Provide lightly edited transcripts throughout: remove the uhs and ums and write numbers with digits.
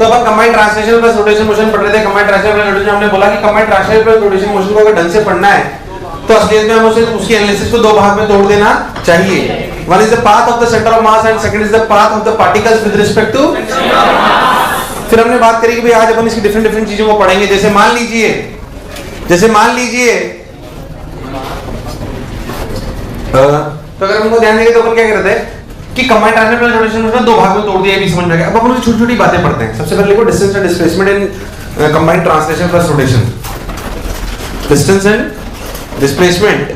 अपन combined translation plus rotation motion पढ़ रहे थे। कंबाइंड ट्रांसलेशन प्लस रोटेशन हमने बोला कि combined translation plus rotation motion को अगर ढंग से पढ़ना है तो असलियत में हमें उसकी एनालिसिस को दो भाग में तोड़ देना चाहिए। One is the path of the centre of mass and second is the path of the particles with respect to. फिर हमने बात करी कि भाई आज अपन इसकी डिफरेंट चीजों को पढ़ेंगे। जैसे मान लीजिए तो अगर हमको ध्यान देंगे तो अपन क्या करते हैं कि combined translation plus rotation motion दो भाग में तोड़ दिया, ये भी समझ में आ गया। अब अपन छोटी-छोटी बातें पढ़ते हैं। सबसे पहले देखो distance and displacement in combined translation plus rotation. Distance and displacement,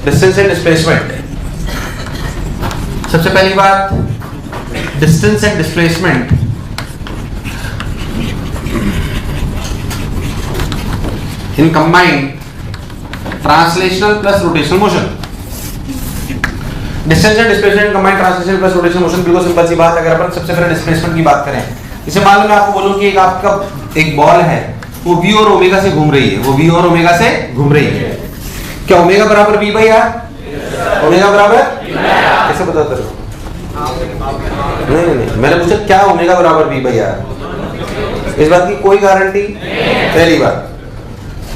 distance and displacement. सबसे पहली बात distance and displacement in combined translational plus rotational motion. Distance and displacement combined translation plus rotational motion, बिल्कुल simple सी बात। अगर अपन सबसे पहले displacement की बात करें, इसे मान लो मैं आपको बोलूं कि एक आपका एक बॉल है, वो v और ओमेगा से घूम रही है, वो v और ओमेगा से घूम रही है। क्या ओमेगा बराबर v बाई आर? ओमेगा बराबर कैसे बताते हो? नहीं, मैंने पूछा क्या ओमेगा बराबर v बाई आर? इस बात की कोई गारंटी? पहली बात,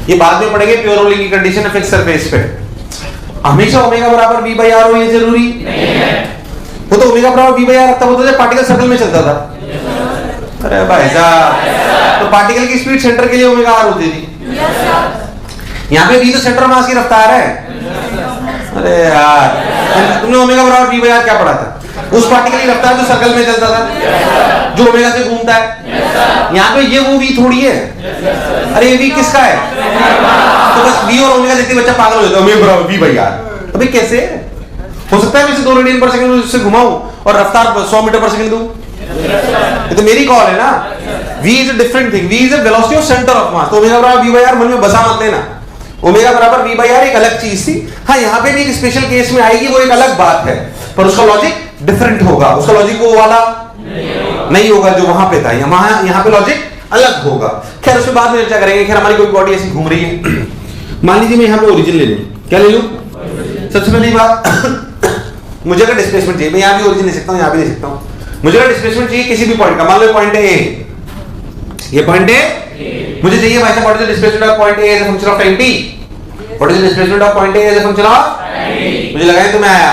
ये बाद में पढ़ेंगे प्योर रोलिंग की कंडीशन है फिक्स सरफेस पे। हमेशा ओमेगा बराबर v बाई आर हो ये जरूरी नहीं है। वो तो ओमेगा बराबर v बाई आर तब होता है पार्टिकल सर्कल में चलता था। अरे भाई साहब, तो पार्टिकल की स्पीड सेंटर के लिए ओमेगा आर होती थी। यहाँ पे v तो सेंटर मास की रफ्तार है। अरे यार, तुमने ओमेगा बराबर v बाई आर क्या पढ़ा था? उस पार्टिकल की रफ्तार जो सर्कल में चलता था, जो ओमेगा से घूमता है। यहाँ पे ये वो v थोड़ी है। अरे ये v किसका है? तो बस v और ओमेगा देखते बच्चा पागल हो जाता है, ओमेगा बराबर v बाई आर। अबे कैसे हो सकता है? मैं इसे 2 रेडियन पर सेकंड से घुमाऊं और रफ्तार 100 मीटर पर सेकंड दूं? ये तो मेरी कॉल है ना। v is a different thing, v is a velocity of centre of mass. तो ओमेगा बराबर v बाई आर मन में बसा मत लेना। ओमेगा बराबर v बाई आर एक अलग चीज थी। हाँ, यहाँ पे भी एक स्पेशल केस में आएगी, वो एक अलग बात है, पर उसका लॉजिक डिफरेंट होगा। उसका लॉजिक वो वाला नहीं होगा जो वहां पे था। यहाँ पे लॉजिक अलग होगा। खैर उसके बाद में चर्चा करेंगे। खैर हमारी कोई बॉडी ऐसी घूम रही है, मान लीजिए मैं यहाँ पे ओरिजिन ले लूं। क्या ले लूं? सबसे पहली बात मुझे अगर डिस्प्लेसमेंट चाहिए, मैं यहाँ भी ओरिजिन ले सकता हूँ, यहाँ भी ले सकता हूँ। मुझे अगर डिस्प्लेसमेंट चाहिए किसी भी पॉइंट का, मान लो पॉइंट ए, ये पॉइंट ए मुझे चाहिए भाई साहब, what is the displacement of point A as a function of time t? What is the displacement of point A as a function of? मुझे लगा है तुम्हें आया।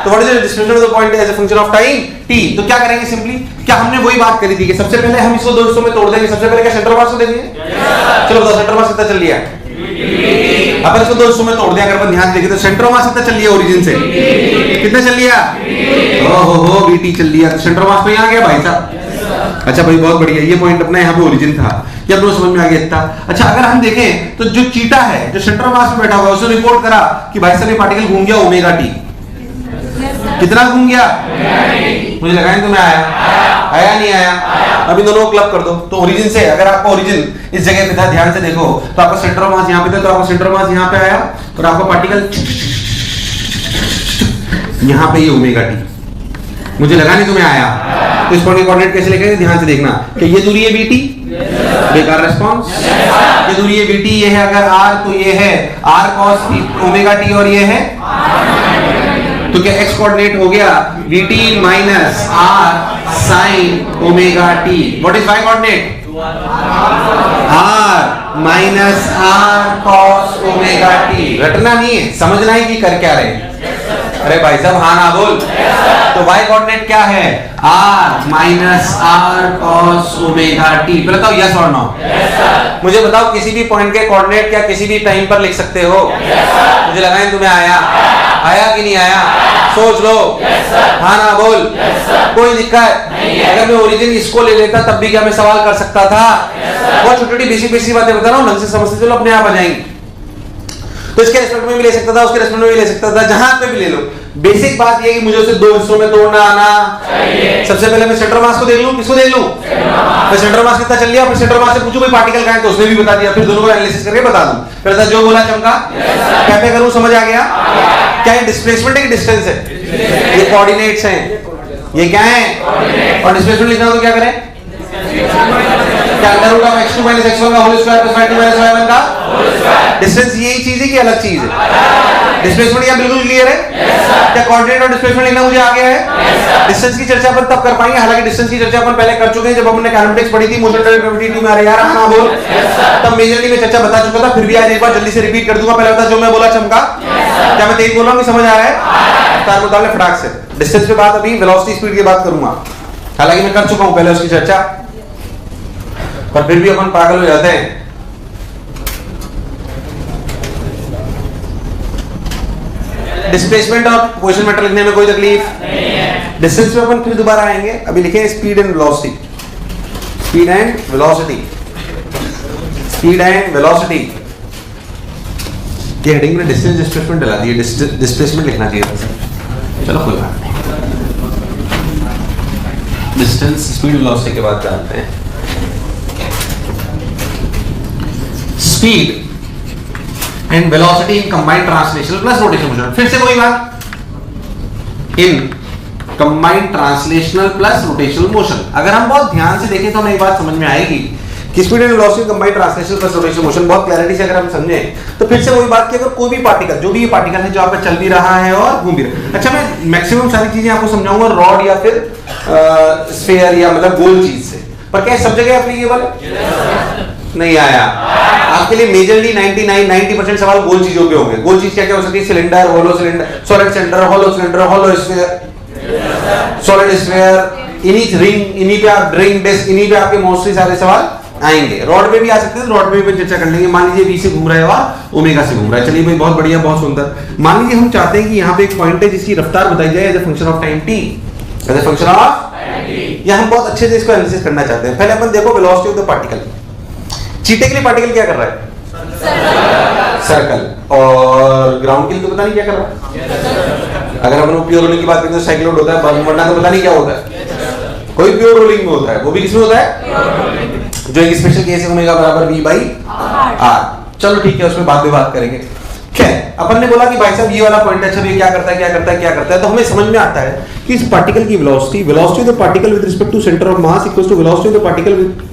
तो what is the displacement of the point as a function of time t? तो क्या करेंगे simply, क्या हमने वही बात करी थी कि सबसे पहले हम इसको दो हिस्सों में तोड़ देंगे। सबसे पहले क्या सेंटर मास को देखेंगे? चलो बताओ सेंटर मास कितना चल लिया? अपन इसको दो हिस्सों में तोड़ दिया। अगर अपन ध्यान देखें तो सेंटर मास कितना चल लिया ओरिजिन से? कितना चल लिया? ओहो vt चल लिया। तो सेंटर मास तो यहाँ गया भाई साहब। अच्छा भाई बहुत बढ़िया, ये पॉइंट अपना यहाँ पे ओरिजिन था, ये अपने समझ में आ गया इतना। अच्छा अगर हम देखें तो जो चीटा है जो सेंटर मास में बैठा हुआ है उसने रिपोर्ट करा कि भाई साहब ये पार्टिकल घूम गया ओमेगा टी। कितना घूम गया? मुझे लगा है तुम्हें आया नहीं आया? अभी दोनों को क्लब कर दो। तो ओरिजिन से अगर आपका ओरिजिन इस जगह पे था, ध्यान से देखो, तो आपका सेंटर मास यहाँ पे था, तो आपका सेंटर मास यहाँ पे आया और आपका पार्टिकल यहाँ पे ये ओमेगा टी। मुझे लगा नहीं तुम्हें आया। तो इस पॉइंट के कोऑर्डिनेट कैसे लिखेंगे? ध्यान से देखना कि ये दूरी है vt, बेकार रिस्पांस। ये दूरी है vt, ये है अगर r तो ये है r cos ओमेगा t और ये है, तो क्या x कोऑर्डिनेट हो गया vt minus r sin omega t। What is y coordinate? r minus r cos omega t। रटना नहीं है, समझना है कि कर क्या रहे। अरे भाई साहब हाँ ना बोल। तो y कोऑर्डिनेट क्या है? r minus r cos omega t। बताओ यस और नो? मुझे बताओ किसी भी पॉइंट के कोऑर्डिनेट क्या किसी भी टाइम पर लिख सकते हो? मुझे लगा है तुम्हें आया कि नहीं आया? सोच लो। हाँ ना बोल। कोई दिक्कत? अगर मैं ओरिजिन इसको ले लेता तब भी क्या मैं सवाल कर सकता था? बहुत छोटी बेसिक बातें बता रहा हूँ, ढंग से समझते चलो अपने आप आ जाएंगी। तो इसके रेस्पेक्ट में भी ले सकता था, उसके रेस्पेक्ट में भी ले सकता था, जहां पे भी ले लो। बेसिक बात ये है कि मुझे उसे दो हिस्सों में तोड़ना आना चाहिए। सबसे पहले मैं सेंटर मास को देख लूं। किसको देख लूं? मैं सेंटर मास कितना चल लिया, फिर सेंटर मास से पूछूं कोई पार्टिकल कहां है तो उसने भी बता दिया, फिर दोनों को एनालिसिस करके बता दूं। फिर जो बोला चमका। क्या पे करूं? समझ आ गया? क्या ये डिस्प्लेसमेंट है कि डिस्टेंस है? ये कोऑर्डिनेट्स हैं, ये क्या है? और डिस्प्लेसमेंट लिखना हो तो क्या करें? क्या under root of x2 x1 का whole square plus y2 y1 का डिस्टेंस यही चीज है कि अलग चीज है? डिस्प्लेसमेंट यहाँ बिल्कुल क्लियर है? क्या कोऑर्डिनेट और डिस्प्लेसमेंट लिखना मुझे आ गया है? डिस्टेंस की चर्चा अपन तब कर पाएंगे, हालांकि डिस्टेंस की चर्चा अपन पहले कर चुके हैं जब हमने काइनेमेटिक्स पढ़ी थी, मोशन ग्रेविटी 2 में। अरे यार हाँ बोल, तब मेजरली में चर्चा बता चुका था, फिर भी आज एक बार जल्दी से रिपीट कर दूंगा। पहले बता, जो मैं बोला चमका? क्या मैं तेज बोल रहा हूँ कि समझ आ रहा है? तार मुताबिक फटाक से। डिस्टेंस पे बात, अभी वेलोसिटी स्पीड की बात करूंगा, हालांकि मैं कर चुका हूं पहले उसकी चर्चा, पर फिर भी अपन पागल हो जाते हैं। डिस्प्लेसमेंट और पोजीशन वेक्टर लिखने में कोई तकलीफ नहीं है। डिस्टेंस पे अपन फिर दोबारा आएंगे, अभी लिखे speed and velocity. Speed and velocity, speed and velocity. ये हेडिंग में डिस्टेंस डिस्प्लेसमेंट डला दी है, डिस्प्लेसमेंट लिखना चाहिए था सर। चलो कोई बात नहीं, डिस्टेंस स्पीड वेलोसिटी के बाद जानते हैं। Speed and velocity in combined translational plus rotational motion. फिर से कोई बात, in combined translational plus rotational motion. अगर हम बहुत ध्यान से देखें तो हमें एक बात समझ में आएगी कि speed and velocity combined translational plus rotational motion बहुत क्लैरिटी से अगर हम समझें तो फिर से वही बात कि अगर कोई भी पार्टिकल, जो भी ये पार्टिकल है जो आपका चल भी रहा है और घूम भी रहा है। अच्छा, मैं मैक्सिमम सारी चीजें आपको समझाऊंगा रॉड या फिर स्फीयर या मतलब गोल चीज से, पर क्या सब जगह एप्लीकेबल है? नहीं आया। आपके लिए मेजरली 99-90% सवाल गोल चीजों पे होंगे। गोल चीज क्या क्या हो सकती है? Cylinder, hollow cylinder, solid cylinder, hollow cylinder, hollow sphere, solid sphere, इन्हीं रिंग, इन्हीं पे आप रिंग डिस्क, इन्हीं पे आपके मोस्टली सारे सवाल आएंगे। रॉड पे भी आ सकते हैं, रॉड पे भी चर्चा कर लेंगे। मान लीजिए वी से घूम रहा है और ओमेगा से घूम रहा है। चलिए भाई, बहुत बढ़िया, बहुत सुंदर। मान लीजिए हम चाहते हैं कि यहाँ पे एक पॉइंट है जिसकी रफ्तार बताई जाए as a function of time t, as a function of या हम बहुत अच्छे से इसको एनालिसिस करना चाहते हैं। पहले अपन देखो वेलोसिटी ऑफ द पार्टिकल। चीटे के लिए पार्टिकल क्या कर रहा है? सर्कल। और ग्राउंड के लिए तो पता नहीं क्या कर रहा है। अगर अपन प्योर रोलिंग की बात करें तो साइक्लोइड होता है, वरना तो पता नहीं क्या होता है। कोई प्योर रोलिंग में होता है, वो भी किसमें होता है? जो एक स्पेशल केस है ओमेगा बराबर v बाई r। चलो ठीक है, उसमें बाद में बात करेंगे। खैर, अपन ने बोला कि भाई साहब ये वाला पॉइंट है, अच्छा ये क्या करता है, क्या करता है, क्या करता है, तो हमें समझ में आता है कि इस पार्टिकल की velocity, velocity of the particle with respect to centre of mass equals to velocity of the particle with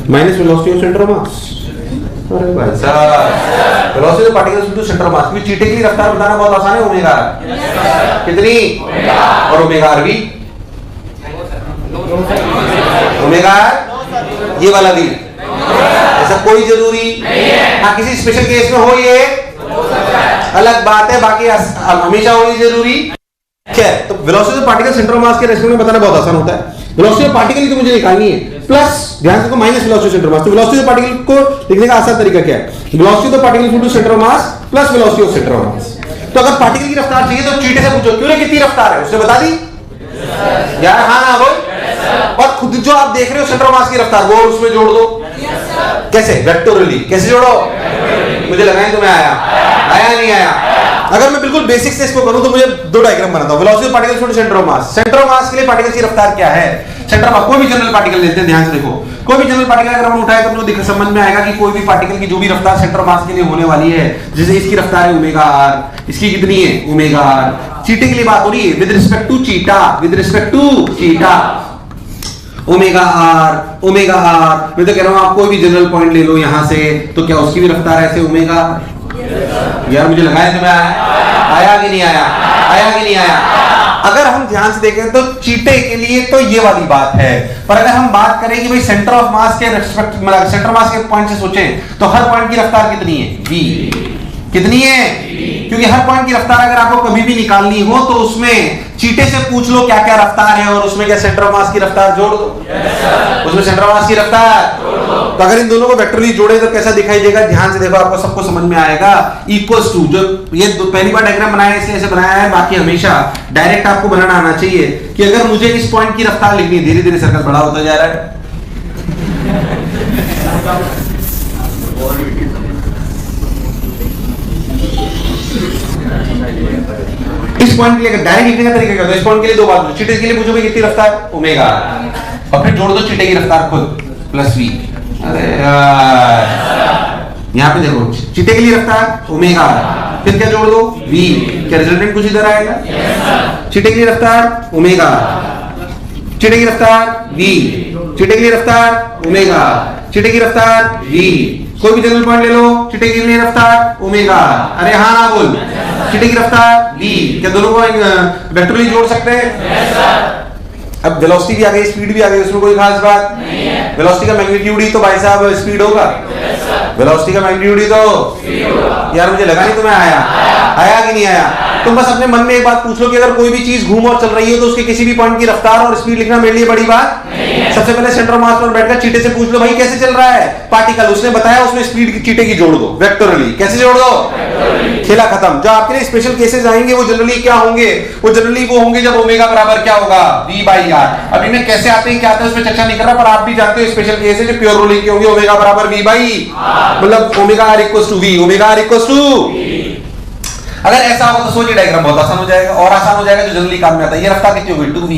minus velocity of centre of mass. अरे भाई साहब, velocity of particle with centre of mass. चीटे की रफ्तार बताना बहुत आसान है, ओमेगा कितनी और ओमेगा r भी, ओमेगा ये वाला भी, ऐसा कोई जरूरी नहीं है। हाँ, किसी स्पेशल केस में हो ये अलग बात है, बाकी हमेशा होनी जरूरी। खैर, तो velocity of particle centre of mass के रेस्पेक्ट में बताना बहुत आसान होता है। वेलोसिटी ऑफ पार्टिकल ही तो मुझे निकालनी है, प्लस ध्यान से minus velocity centre of mass. तो वेलोसिटी ऑफ पार्टिकल को लिखने का आसान तरीका क्या है? Velocity of particle equal to centre of mass plus velocity of centre of mass. तो अगर पार्टिकल की रफ्तार चाहिए तो चीटे से पूछो, क्यों रे कितनी रफ्तार है, उसने बता दी यार, हाँ ना बोल। और खुद जो आप देख रहे हो सेंटर ऑफ मास की रफ्तार, वो उसमें जोड़ दो। कैसे? वेक्टोरली। कैसे जोड़ो? मुझे लगा है तुम्हें आया नहीं आया। अगर मैं बिल्कुल बेसिक से इसको करूं तो मुझे दो डायग्राम बनाता हूं। Velocity of particle to centre of mass. Centre of mass के लिए पार्टिकल की रफ्तार क्या है? सेंटर ऑफ कोई भी जनरल पार्टिकल लेते हैं, ध्यान से देखो, कोई भी जनरल पार्टिकल अगर हम उठाए तो हमको समझ में आएगा कि कोई भी पार्टिकल की जो भी रफ्तार सेंटर ऑफ मास के लिए होने वाली है, जैसे इसकी रफ्तार है ओमेगा r, इसकी कितनी है? Omega r। चीटे के लिए बात हो रही है with respect to theta, with respect to theta, omega r, omega r। मैं तो कह रहा हूं आप कोई भी जनरल पॉइंट ले लो यहां से, तो क्या उसकी भी रफ्तार ऐसे ओमेगा? यार मुझे लगा है तुम्हें आया कि नहीं आया, आया कि नहीं आया। अगर हम ध्यान से देखें तो चीटे के लिए तो ये वाली बात है, पर अगर हम बात करें कि भाई सेंटर ऑफ मास के रेस्पेक्ट, मतलब सेंटर मास के पॉइंट से सोचें तो हर पॉइंट की रफ्तार कितनी है? v। कितनी है? क्योंकि हर पॉइंट की रफ्तार अगर आपको कभी भी निकालनी हो तो उसमें चीटे से पूछ लो क्या क्या रफ्तार है और उसमें क्या सेंटर ऑफ मास की रफ्तार जोड़ दो। उसमें सेंटर ऑफ मास की रफ्तार तो अगर इन दोनों को वेक्टरली जोड़े तो कैसा दिखाई देगा? ध्यान से देखो, आपको सबको समझ में आएगा। इक्वल्स टू, जो ये पहली बार डायग्राम बनाया इसलिए ऐसे बनाया है, बाकी हमेशा डायरेक्ट आपको बनाना आना चाहिए कि अगर मुझे इस पॉइंट की रफ्तार लिखनी है, धीरे धीरे सर्कल बड़ा होता जा रहा है। इस पॉइंट के लिए अगर डायरेक्ट लिखने का तरीका क्या होता है? इस पॉइंट के लिए दो बात, चीटे के लिए पूछो भाई कितनी रफ्तार? ओमेगा, और फिर जोड़ दो चीटे की रफ्तार खुद प्लस v। अरे यहाँ पे देखो, चीटे के लिए रफ्तार ओमेगा, फिर क्या जोड़ दो? v। क्या रिजल्टेंट कुछ इधर आएगा? चीटे के लिए रफ्तार ओमेगा, चीटे की रफ्तार v, चीटे के लिए रफ्तार ओमेगा, चीटे की रफ्तार v। कोई भी जनरल पॉइंट ले लो, चीटे की रफ्तार ओमेगा, अरे हाँ ना बोल, चीटे की रफ्तार v, क्या दोनों को वेक्टरली जोड़ सकते हैं? अब वेलोसिटी भी आ गई, स्पीड भी आ गई, उसमें कोई खास बात नहीं है। वेलोसिटी का मैग्नीट्यूड ही तो भाई साहब स्पीड होगा, वेलोसिटी का मैग्नीट्यूड ही तो, यार मुझे लगा नहीं तुम्हें आया कि नहीं आया। तुम बस अपने मन में एक बात पूछ लो कि अगर कोई भी चीज घूम और चल रही है तो उसके किसी भी पॉइंट की रफ्तार और स्पीड लिखना मेरे लिए बड़ी बात नहीं है। सबसे पहले सेंटर ऑफ मास पर बैठकर चीटे से पूछ लो भाई कैसे चल रहा है पार्टिकल, उसने बताया उसमें स्पीड की चीटे की जोड़ दो वेक्टरली, कैसे जोड़ दो, खेला खत्म। जो आपके लिए स्पेशल केसेस आएंगे वो जनरली क्या होंगे, वो जनरली वो होंगे जब ओमेगा बराबर क्या होगा v/r। अब इन्हें कैसे आते हैं क्या आते हैं उसमें चर्चा नहीं कर रहा, पर आप भी जानते हो स्पेशल केस है जो प्योर रूलिंग के होंगे, ओमेगा बराबर v/r, मतलब omega r equals to v, omega r equals to. अगर ऐसा होगा तो सोचिए डायग्राम बहुत आसान हो जाएगा, और आसान हो जाएगा जो जनरली काम में आता है। ये रफ्तार कितनी होगी 2v,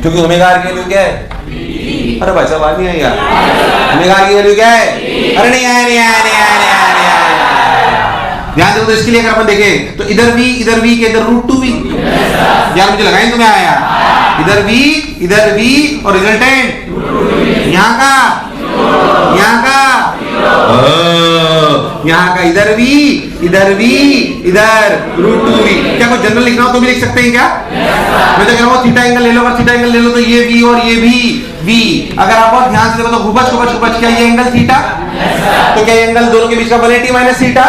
क्योंकि ओमेगा r की वैल्यू क्या है, अरे भाई साहब नहीं आई यार, ओमेगा r की वैल्यू क्या है, अरे नहीं आया। ध्यान दो, तो इसके लिए अगर अपन देखें तो इधर v के इधर √2v, यार मुझे लगा ही तुम्हें आया, इधर v और रिजल्टेंट यहाँ का यहाँ का इधर v इधर √2v। क्या कोई जनरल लिखना हो तो भी लिख सकते हैं क्या? मैं तो कह रहा हूँ थीटा एंगल ले लो, अगर थीटा एंगल ले लो तो ये v और ये भी v। अगर आप और ध्यान से देखो तो खूबच क्या ये एंगल थीटा, तो क्या एंगल दोनों के बीच का 180 माइनस थीटा,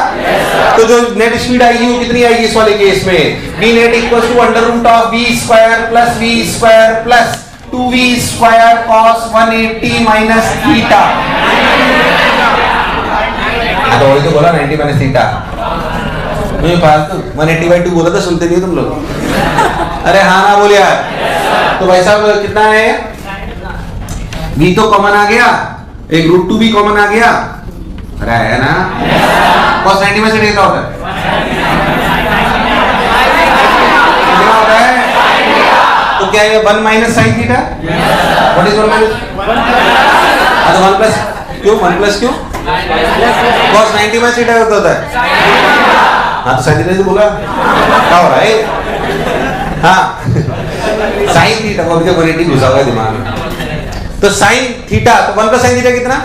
तो जो नेट स्पीड आएगी वो कितनी आएगी इस वाले केस में, v net equals to √v² plus v² plus 2v² cos 180 minus theta. तो वही तो बोला 90 माइनस थीटा, मुझे फालतू 180/2 बोला था, सुनते नहीं तुम लोग। अरे हाँ ना बोल यार। तो भाई साहब कितना है, v तो कॉमन आ गया, एक √2v कॉमन आ गया, अरे है ना, cos 90 में से कितना होता है, कितना होता है, तो क्या है 1 minus sine theta, what is 1 minus, तो 1 प्लस क्यों cos 90 में थीटा होता है, हाँ तो साइन थीटा से बोला क्या हो रहा है, हाँ साइन थीटा को अभी तक 180 घुसा हुआ है दिमाग में, तो साइन थीटा, तो 1 प्लस साइन थीटा कितना,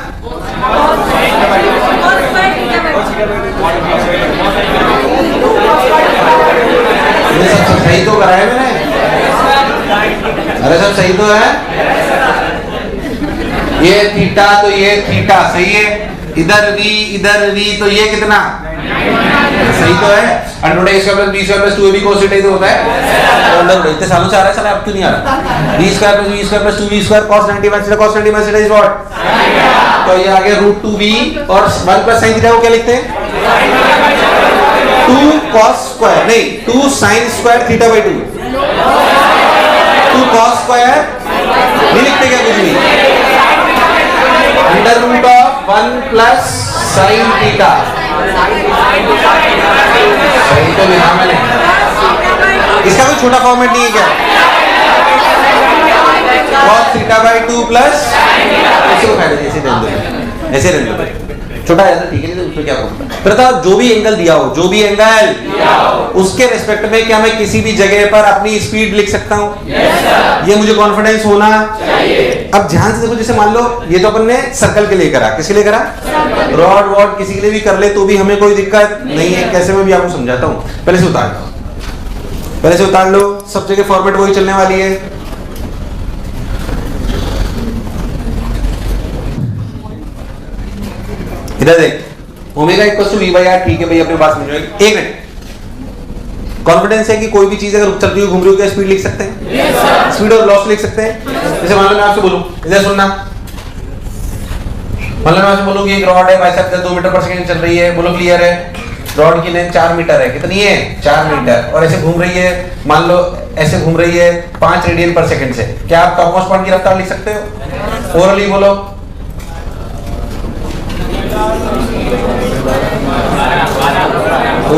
ये सब सही तो कराया मैंने, अरे सब सही तो है, ये थीटा तो ये थीटा सही है, इधर v तो ये कितना सही तो है, √a² + b² + 2ab cos theta तो होता है, इतने सालों से आ रहा है सर, अब क्यों नहीं आ रहा, b² + v² + 2v² cos 90 minus theta, cos 90 minus theta is what, तो ये आ गया √2v और 1 प्लस sin थीटा को क्या लिखते हैं 2 cos² नहीं 2 sin² θ/2, 2 cos² नहीं लिखते क्या कुछ भी, √1 प्लस sin थीटा, सही तो लिखा मैंने, इसका कोई छोटा फॉर्मेट नहीं है क्या, cos θ/2 प्लस ऐसे उठा लीजिए, ऐसे रहने दो, छोटा है तो ठीक है, नहीं तो उसमें क्या होगा, फिर जो भी एंगल दिया हो, जो भी एंगल उसके रिस्पेक्ट में क्या मैं किसी भी जगह पर अपनी स्पीड लिख सकता हूँ, ये मुझे कॉन्फिडेंस होना चाहिए। अब ध्यान से देखो, जैसे मान लो ये तो अपन ने सर्कल के लिए करा, किसके लिए करा, रॉड वॉड किसी के लिए भी कर ले तो भी हमें कोई दिक्कत नहीं है, कैसे मैं भी आपको समझाता हूँ, पहले से उतार लो, सब जगह फॉर्मेट वही चलने वाली है। इधर देख, ओमेगा इक्वल्स टू v/r, ठीक है भाई अपनी बात समझ में, एक मिनट, कॉन्फिडेंस है कि कोई भी चीज अगर चल रही हो घूम रही हो क्या स्पीड लिख सकते हैं, स्पीड और लॉस लिख सकते हैं। जैसे मान लो मैं आपसे बोलूं, इधर सुनना, मान लो मैं आपसे बोलूं कि एक रॉड है भाई साहब 2 मीटर पर सेकंड चल रही है, बोलो क्लियर है, रॉड की लेंथ 4 मीटर है, कितनी है 4 मीटर, और ऐसे घूम रही है, मान लो ऐसे घूम रही है 5 रेडियन पर सेकंड से, क्या आप टॉपमोस्ट पॉइंट की रफ्तार लिख सकते हो, ओरली बोलो,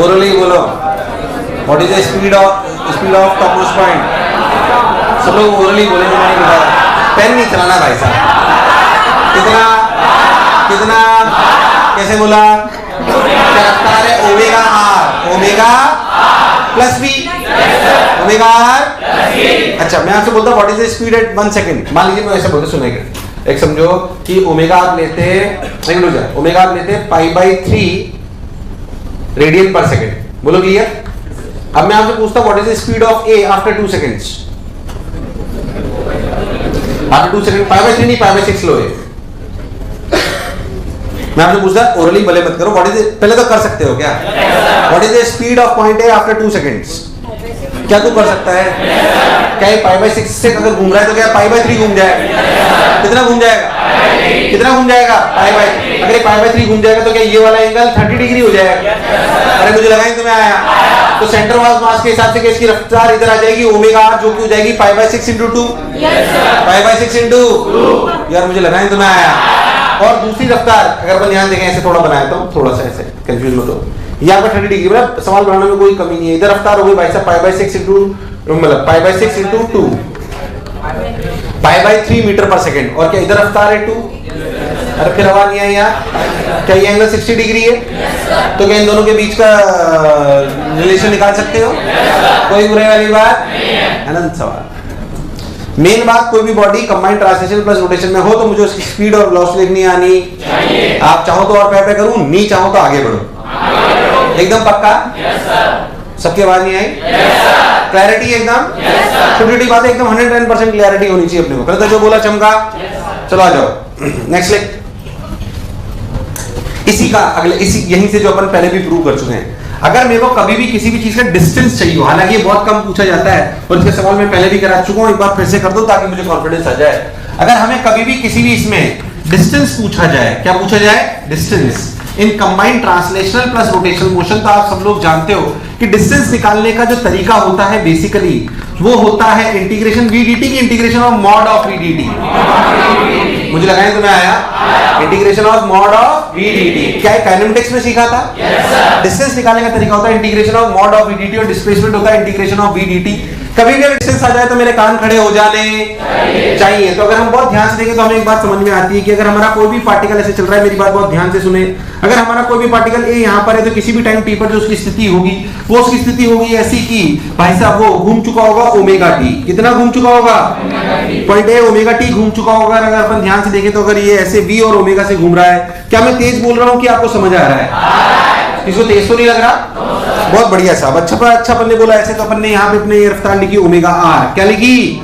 ओरली बोलो, what is the speed of topmost point, सब लोग ओरली बोलेंगे, मैंने बताया, पेन नहीं चलाना भाई साहब, कितना कैसे बोला, क्या रफ्तार है omega plus v, omega r, अच्छा मैं आपसे बोलता हूँ what is the speed at 1 second, मान लीजिए मैं ऐसे बोलता, सुनेगा एक समझो कि ओमेगा आप लेते हैं, ओमेगा आप लेते हैं π/3 रेडियन पर सेकेंड। बोलो क्लियर? अब मैं आपसे पूछता हूं what is the speed of A after 2 seconds? After 2 second π/3 नहीं π/6 लो। मैं आपसे पूछता ओरली भले मत करो, व्हाट इज पहले तो कर सकते हो क्या? What is the speed of point A after 2 seconds? क्या तू कर सकता है? क्या ये π/6 से अगर घूम रहा है तो क्या π/3 घूम जाएगा? कितना घूम जाएगा? कितना घूम जाएगा? π/3। अगर ये π/3 घूम जाएगा तो क्या ये वाला एंगल 30 डिग्री हो जाएगा? अरे मुझे लगा ही तुम्हें आया। तो सेंटर ऑफ मास के हिसाब से इसकी रफ्तार इधर आ जाएगी ओमेगा आर, जो कि हो जाएगी π/6 × 2। π/6 × 2 यार मुझे लगा ही तुम्हें आया। और दूसरी रफ्तार अगर अपन ध्यान देखें, ऐसे थोड़ा बनाया तो थोड़ा सा ऐसे कंफ्यूज मत हो, यहाँ पर 30 डिग्री मतलब सवाल बनाने में कोई कमी नहीं है। इधर रफ्तार हो गई भाई साहब π/6 मतलब π/6 × 2 π/3 मीटर पर सेकंड। और क्या इधर रफ्तार है 2? अरे फिर आवाज नहीं आई यार। क्या ये एंगल 60 डिग्री है? तो क्या इन दोनों के बीच का रिलेशन निकाल सकते हो? कोई बुराई वाली बात? अनंत सवाल। मेन बात, कोई भी body combined translation plus rotation में हो तो मुझे उसकी स्पीड और वेलोसिटी लिखनी आनी चाहिए। आप चाहो तो और पे करूं, नहीं चाहो तो आगे बढ़ो। एकदम पक्का? सबके आवाज नहीं आई? क्लैरिटी एकदम? छोटी छोटी बातें एकदम 110% क्लैरिटी होनी चाहिए अपने को। पहले तो जो बोला चमका। चलो आ जाओ नेक्स्ट लेक्चर। इसी का अगले यहीं से जो अपन पहले भी प्रूव कर चुके हैं, अगर मेरे को कभी भी किसी भी चीज का डिस्टेंस चाहिए हो, हालांकि ये बहुत कम पूछा जाता है और इसके सवाल मैं पहले भी करा चुका हूं, एक बार फिर से कर दो ताकि मुझे कॉन्फिडेंस आ जाए। अगर हमें कभी भी किसी भी इसमें डिस्टेंस पूछा जाए, क्या पूछा जाए? Distance in combined translational plus rotational motion, तो आप सब लोग जानते हो कि डिस्टेंस निकालने का जो तरीका होता है बेसिकली वो होता है इंटीग्रेशन v dt की integration of mod of v dt। मुझे लगा है तुम्हें आया? Integration of mod of v dt क्या काइनेमेटिक्स में सीखा था? डिस्टेंस निकालने का तरीका होता है integration of mod of v dt और डिस्प्लेसमेंट होता है इंटीग्रेशन ऑफ v dt। कभी भी डिस्टेंस आ जाए तो मेरे कान खड़े हो जाने चाहिए। तो अगर हम बहुत ध्यान से देखें तो हमें एक बात समझ में आती है कि अगर हमारा कोई भी पार्टिकल ऐसे चल रहा है, मेरी बात बहुत ध्यान से सुने, अगर हमारा कोई भी पार्टिकल ए यहाँ पर है तो किसी भी टाइम टी पर जो उसकी स्थिति होगी वो उसकी स्थिति होगी ऐसी कि भाई साहब वो घूम चुका होगा ओमेगा टी। कितना घूम चुका होगा? पॉइंट ए ओमेगा टी घूम चुका होगा। अगर अपन ध्यान से देखें तो अगर ये ऐसे v और ओमेगा से घूम रहा है, क्या मैं तेज बोल रहा हूँ कि आपको समझ आ रहा है? इसको तेज तो नहीं लग रहा? बहुत बढ़िया साहब, अच्छा अपन ने बोला ऐसे। तो अपन ने यहाँ पे अपने ये रफ्तार लिखी ओमेगा आर। क्या लिखी?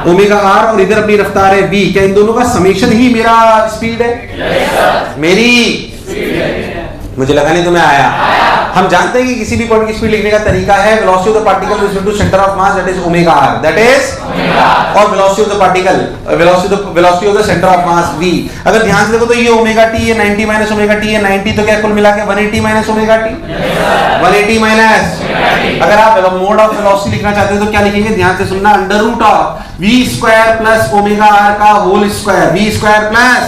Omega r. और इधर अपनी रफ्तार है v। क्या इन दोनों का समेशन ही मेरा स्पीड है? मेरी मुझे लगा नहीं तुम्हें आया। हम जानते हैं कि किसी भी पॉइंट की स्पीड लिखने का तरीका है velocity of the particle with respect to centre of mass, that is omega R, that is और velocity of the particle velocity of the centre of mass v। अगर ध्यान से देखो तो ये ओमेगा टी है 90 माइनस ओमेगा टी है 90, तो क्या कुल मिला के 180 माइनस ओमेगा टी 180 माइनस। अगर आप मोड ऑफ वेलोसिटी लिखना चाहते हो तो क्या लिखेंगे? ध्यान से सुनना, under root of v square plus omega R का whole square, v square plus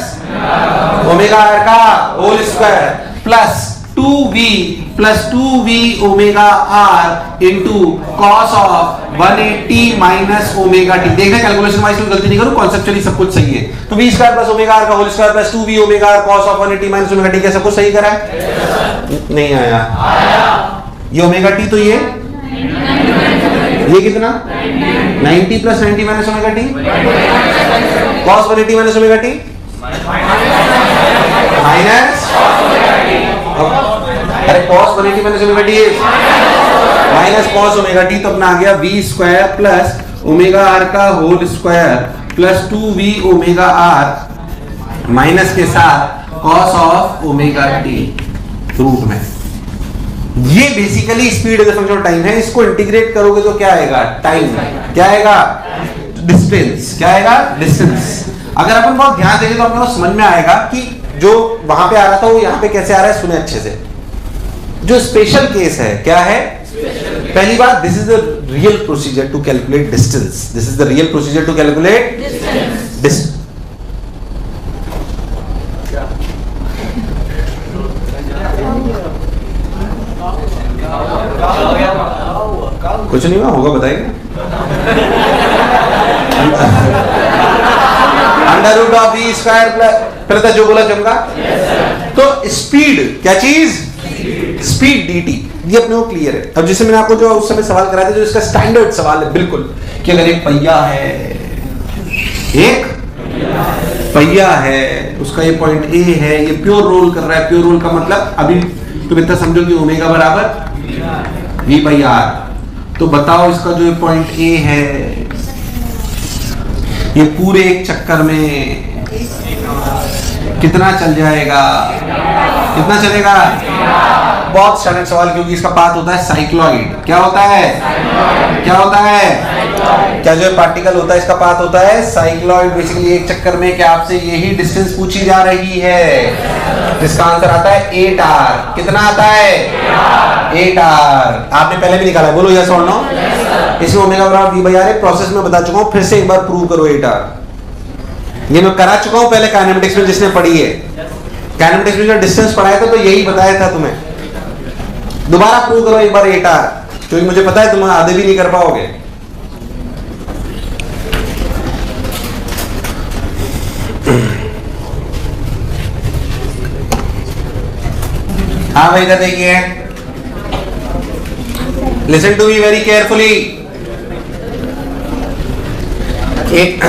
omega R का whole square plus 2v plus 2v omega R into cos of 180 minus omega T. देखना कैलकुलेशन वाइज कोई गलती नहीं करूं, conceptually सब कुछ सही है। तो v square plus omega R का whole square plus 2v omega R cos of 180 minus omega T, क्या सब कुछ सही करा है? नहीं आया। ये ओमेगा टी तो ये कितना? 90 plus 90 minus omega T cos 180 minus omega T minus, अरे cos 180 minus omega T minus cos omega T, तो अपना आ गया v square plus omega R का whole square plus 2v omega R minus के साथ cos of omega T root में। ये basically speed is function of time है। इसको इंटीग्रेट करोगे तो क्या आएगा? टाइम। क्या आएगा? डिस्टेंस। क्या आएगा? डिस्टेंस। अगर अपन बहुत ध्यान देंगे तो अपने को समझ में आएगा कि जो वहां पे आ रहा था वो यहाँ पे कैसे आ रहा है। सुने अच्छे से, जो स्पेशल केस है क्या है? पहली बात, this is the real procedure to calculate distance. This is the real procedure to calculate distance. कुछ नहीं हुआ होगा, बताइए। Under root of v square plus, पहले था जो बोला चमका। तो स्पीड क्या चीज? स्पीड dt, ये अपने को क्लियर है। अब जैसे मैंने आपको जो उस समय सवाल कराया था, जो इसका स्टैंडर्ड सवाल है बिल्कुल, कि अगर एक पहिया है, एक पहिया है, उसका ये पॉइंट ए है, ये प्योर रोल कर रहा है। प्योर रोल का मतलब अभी तुम इतना समझो कि ओमेगा बराबर v बाई आर। तो बताओ इसका जो पॉइंट ए है, ये पूरे एक चक्कर में कितना चल जाएगा? कितना चलेगा? बहुत सरल सवाल, क्योंकि इसका पाथ होता है साइक्लॉइड। क्या होता है? क्या होता है? क्या जो पार्टिकल होता है इसका पाथ होता है साइक्लॉइड। बेसिकली एक चक्कर में क्या आपसे यही डिस्टेंस पूछी जा रही है, जिसका आंसर आता है 8r। कितना आता है? 8r। आपने पहले भी निकाला है, बोलो यस और नो। इसमें ओमेगा बराबर v बाई आर है, प्रोसेस में बता चुका हूं, फिर से एक बार प्रूव करो 8r। ये मैं करा चुका हूं पहले काइनेमेटिक्स में, जिसने पढ़ी है काइनेमेटिक्स में जो डिस्टेंस पढ़ाया था तो यही बताया था तुम्हें। दोबारा प्रूव करो एक बार 8r, क्योंकि मुझे पता है तुम आधे भी नहीं कर पाओगे। हाँ भाई इधर देखिए, listen to me very carefully. एक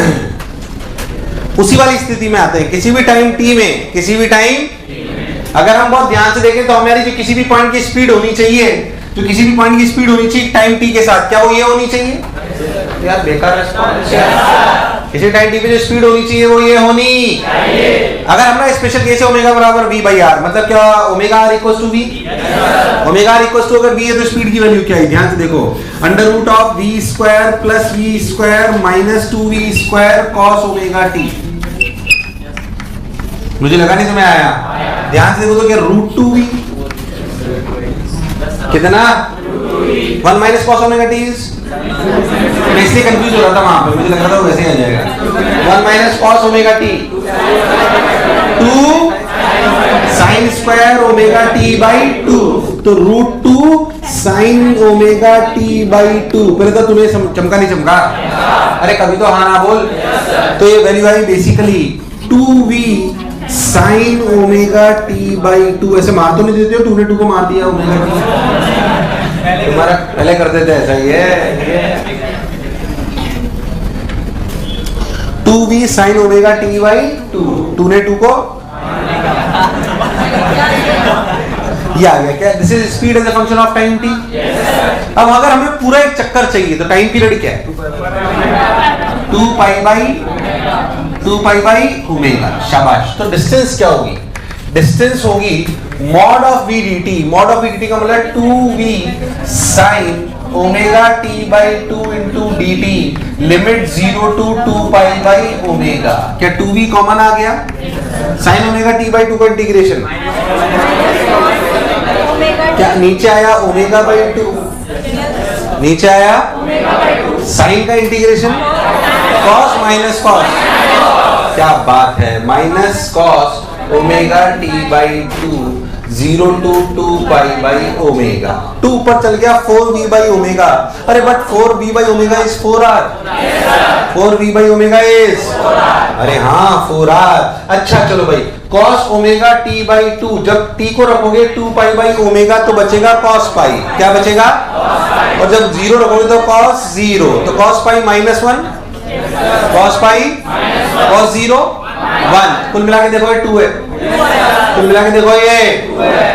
उसी वाली स्थिति में आते हैं, किसी भी टाइम t में, किसी भी टाइम अगर हम बहुत ध्यान से देखें तो हमारी जो किसी भी पॉइंट की स्पीड होनी चाहिए, जो किसी भी पॉइंट की स्पीड होनी चाहिए टाइम t के साथ, क्या वो ये होनी चाहिए? यार बेकार रिस्पॉन्स। किसी टाइम t पे जो स्पीड होनी चाहिए वो ये होनी चाहिए। अगर हमारा स्पेशल केस है ओमेगा बराबर v बाई आर, मतलब क्या omega r equals to v। Omega r equals to अगर v है तो स्पीड की वैल्यू क्या है? ध्यान से देखो, under root of v square plus v square minus 2v square cos omega t। मुझे लगा नहीं तुम्हें आया। ध्यान से देखो तो क्या रूट 2v कितना 1 माइनस कॉस ओमेगा t। मैं इसलिए कंफ्यूज हो रहा था वहां पे, मुझे लग रहा था वैसे ही आ जाएगा 1 minus cos omega t 2 sine square omega t by 2। तो root 2 sine omega t by 2। पहले तो तुम्हें चमका नहीं चमका? अरे कभी तो हाँ ना बोल। तो ये value I basically 2v sine omega t by 2। ऐसे मार तो नहीं देते हो, 2 ने 2 को मार दिया ओमेगा t। तुम्हारा पहले करते थे ऐसा ही है। 2v sine omega t by 2 ने 2 को ये आ गया क्या? This is speed as a function of time t। अब अगर हमें पूरा एक चक्कर चाहिए तो टाइम पीरियड क्या है? 2 पाई बाई ओमेगा। शाबाश। तो डिस्टेंस क्या होगी? डिस्टेंस होगी mod of v dt। Mod of v dt का मतलब 2v sine omega t by 2 into dt, limit 0 to 2 pi by omega. क्या 2v कॉमन आ गया? साइन ओमेगा t बाई 2 का इंटीग्रेशन क्या नीचे आया? ओमेगा बाई 2 नीचे आया, साइन का इंटीग्रेशन कॉस माइनस कॉस। क्या बात है, minus cos omega t by 2 0 to 2 pi by omega. 2 ऊपर चल गया 4v बाई ओमेगा। अरे but 4v by omega is 4r। 4v by omega is, अरे हाँ 4r। अच्छा चलो भाई, cos ओमेगा t बाई 2, जब t को रखोगे 2 पाई बाई ओमेगा तो बचेगा cos पाई। क्या बचेगा? और जब 0 रखोगे तो cos 0, तो cos पाई माइनस 1, cos पाई cos 0 1। कुल मिला के देखो ये 2 है, कुल मिला के देखो ये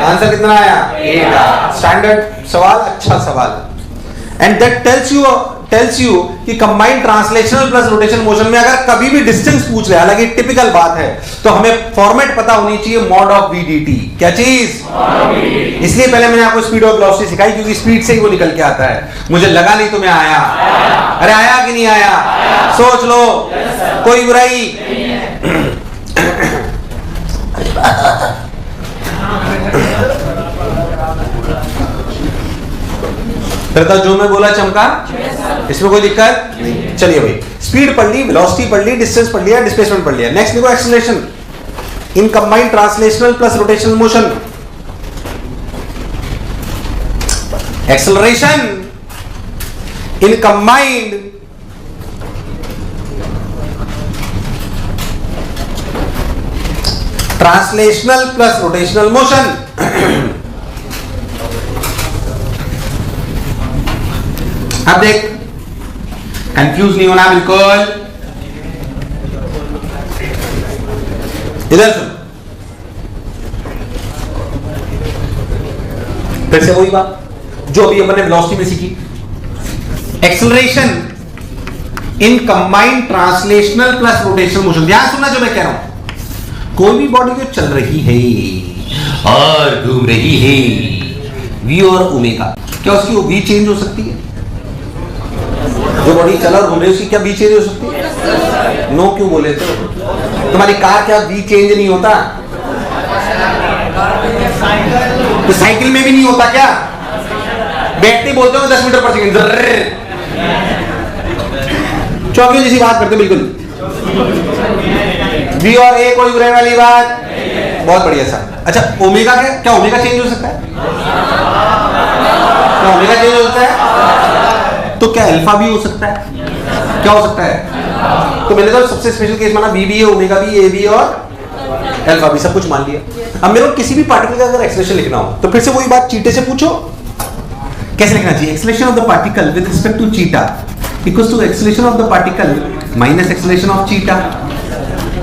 आंसर कितना आया? 8। स्टैंडर्ड सवाल, अच्छा सवाल। एंड दैट टेल्स यू कि combined translational plus rotation motion में अगर कभी भी डिस्टेंस पूछ रहे, हालांकि टिपिकल बात है, तो हमें फॉर्मेट पता होनी चाहिए मॉड ऑफ v dt। क्या चीज? इसलिए पहले मैंने आपको स्पीड और वेलोसिटी सिखाई, क्योंकि स्पीड से ही वो निकल के आता है। मुझे लगा नहीं तुम्हें आया। अरे आया कि नहीं आया? सोच लो, कोई बुराई। फिर जो मैं बोला चमका? इसमें कोई दिक्कत? चलिए भाई, स्पीड पढ़ ली, वेलोसिटी पढ़ ली, डिस्टेंस पढ़ लिया, डिस्प्लेसमेंट पढ़ लिया। नेक्स्ट देखो acceleration in combined translational plus rotational motion. Acceleration in combined translational plus rotational motion. अब देख, कंफ्यूज नहीं होना बिल्कुल। इधर सुन, फिर से वही बात जो अभी अपन ने वेलोसिटी में सीखी, acceleration in combined translational plus rotational motion. ध्यान सुनना जो मैं कह रहा हूं, कोई भी बॉडी जो चल रही है और घूम रही है, वी और ओमेगा, क्या उसकी वी चेंज हो सकती है? जो बॉडी चला और घूम रही है उसकी क्या वी चेंज हो सकती है? नो क्यों बोले थे? तुम्हारी कार क्या वी चेंज नहीं होता? तो साइकिल में भी नहीं होता क्या? बैठते बोलते हो 10 मीटर पर सेकंड, चौकियों जैसी बात करते बिल्कुल। वी और ए कोई बुराई वाली बात, बहुत बढ़िया सा। अच्छा ओमेगा क्या ओमेगा चेंज हो सकता है? क्या ओमेगा चेंज हो सकता है? तो क्या अल्फा भी हो सकता है? क्या हो सकता है? तो मैंने तो सबसे स्पेशल केस माना, बी भी है, ओमेगा भी, ए भी और अल्फा भी, सब कुछ मान लिया। अब मेरे को किसी भी पार्टिकल का अगर एक्सेलरेशन लिखना हो तो फिर से वही बात चीटे से पूछो, कैसे लिखना चाहिए? Acceleration of the particle with respect to cheetah equals to acceleration of the particle minus acceleration of cheetah.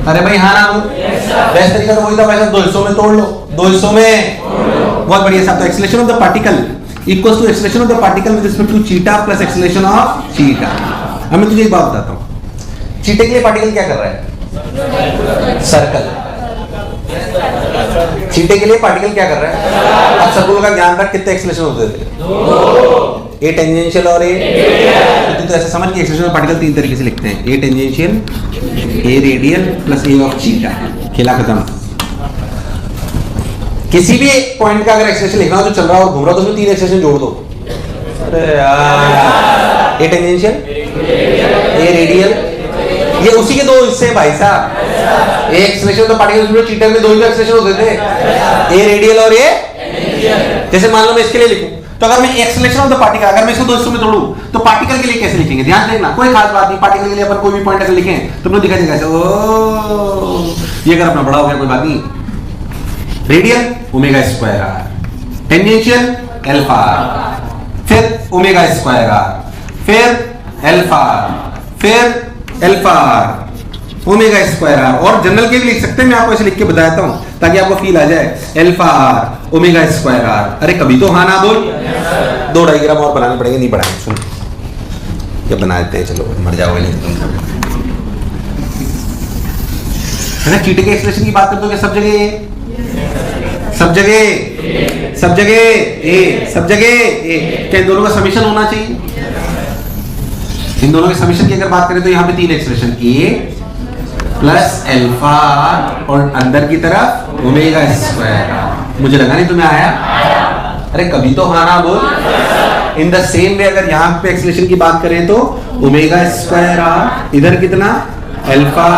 अरे भाई हाँ ना, बेस्ट तरीका तो वही था, वैसे 2 हिस्सों में तोड़ लो, 2 हिस्सों में, बहुत बढ़िया साहब। तो acceleration of the particle equals to acceleration of the particle with respect to cheetah plus acceleration of cheetah. अब मैं तुझे एक बात बताता हूं, चीटे के लिए पार्टिकल क्या कर रहा है? सर्कल। चीटे के लिए पार्टिकल क्या कर रहा है? अब सर्कुलर का ज्ञान रख, कितने एक्सेलरेशन होते थे? ए टेंजेंशियल और ए, तो ऐसे समझ के एक्सेलरेशन ऑफ पार्टिकल 3 तरीके से लिखते हैं, A tangential, A radial plus A of cheetah. खेला खत्म। किसी भी पॉइंट का अगर एक्सेलरेशन लिखना हो जो चल रहा हो और घूम रहा हो तो उसमें 3 एक्सेलरेशन जोड़ दो। अरे यार, ए टेंजेंशियल, ए रेडियल, ये उसी के 2 हिस्से हैं भाई साहब। ए एक्सेलरेशन तो पार्टिकल में चीटर में 2 ही एक्सेलरेशन होते थे, ए रेडियल और ए। जैसे मान लो मैं इसके लिए लिखूं, तो अगर मैं एक्सेलरेशन ऑफ द पार्टिकल अगर मैं इसको 2 हिस्सों में तोड़ूं तो पार्टिकल के लिए कैसे लिखेंगे? ध्यान देना, कोई खास बात नहीं, पार्टिकल के लिए अपन कोई भी पॉइंट अगर लिखें तो अपने दिखा देगा ऐसे, ओ ये अगर अपना बड़ा हो गया कोई बात नहीं। Radial omega square r, tangential alpha, फिर ओमेगा स्क्वायर आर, फिर अल्फा, फिर अल्फा ओमेगा स्क्वायर आर, और जनरल के भी लिख सकते हैं, मैं आपको ऐसे लिख के बताता हूं ताकि आपको फील आ जाए। Alpha r omega square r. अरे कभी तो हाँ ना बोल। 2 डायग्राम और बनाने पड़ेंगे, नहीं बनाए सुन, क्या बना देते हैं, चलो मर जाओगे नहीं तुम। है ना, चीटे के एक्सप्रेशन की बात करते हो क्या? सब जगह सब जगह सब जगह ए, सब जगह ए। क्या इन दोनों का समीशन होना चाहिए? इन दोनों के समीशन की अगर बात करें तो यहाँ पे 3 एक्सप्रेशन, ए प्लस अल्फा और अंदर की तरफ ओमेगा स्क्वायर। मुझे लगा नहीं तुम्हें आया। अरे कभी तो हाँ ना बोल। इन द सेम वे अगर यहाँ पे एक्सेलरेशन की बात करें तो ओमेगा स्क्वायर आर, इधर कितना अल्फा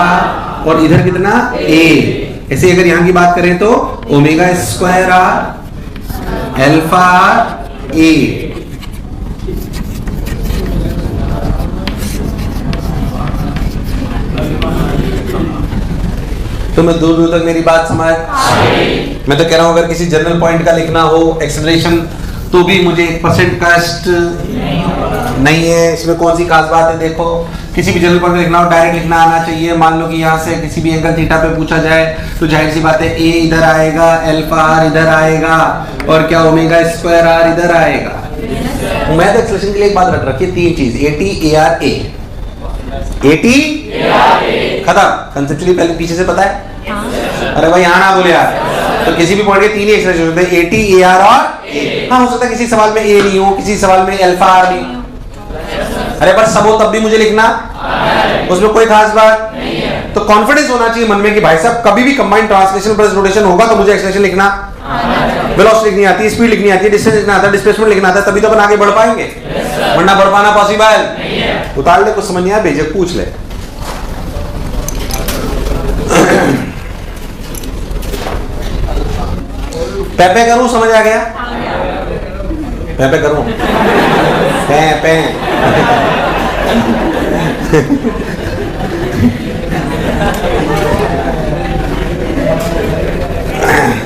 और इधर कितना ए। ऐसे अगर यहाँ की बात करें तो ओमेगा स्क्वायर आर अल्फा ए। तो मैं दूर दूर तक मेरी बात समझ? मैं तो कह रहा हूं अगर किसी जनरल पॉइंट का लिखना हो एक्सेलरेशन तो भी मुझे 1% कष्ट नहीं है। इसमें कौन सी खास बात है? देखो किसी भी जनरल पॉइंट लिखना हो डायरेक्ट लिखना आना चाहिए। मान लो कि यहाँ से किसी भी एंगल थीटा पे पूछा जाए तो जाहिर सी बात है ए इधर आएगा, अल्फा आर इधर आएगा और क्या ओमेगा स्क्वायर आर इधर आएगा। मैं तो एक्सेलरेशन के लिए एक बात रख रखी है, 3 चीज, A T A R A. Eighty खत्म। कंसेप्चुअली पहले पीछे से पता है? अरे भाई यहाँ ना बोले यार। तो किसी भी पॉइंट के 3 ही एक्सप्रेशन होते हैं, एटी ए आर और ए। हाँ हो सकता है किसी सवाल में ए नहीं हो, किसी सवाल में अल्फा आर नहीं। अरे पर सब हो तब भी मुझे लिखना, उसमें कोई खास बात नहीं है। तो कॉन्फिडेंस होना चाहिए मन में कि भाई साहब कभी भी कंबाइंड ट्रांसलेशन प्लस रोटेशन होगा तो मुझे एक्सप्रेशन लिखना, वेलोसिटी लिखनी आती है, स्पीड लिखनी आती है, डिस्टेंस लिखना आता है, डिस्प्लेसमेंट लिखना आता है, तभी तो अपन आगे बढ़ पाएंगे, वरना बढ़ पाना पॉसिबल नहीं है। उतार ले, कुछ समझ नहीं आया बेझक पूछ ले। पे करूं, समझ आ गया? पे करूं, पे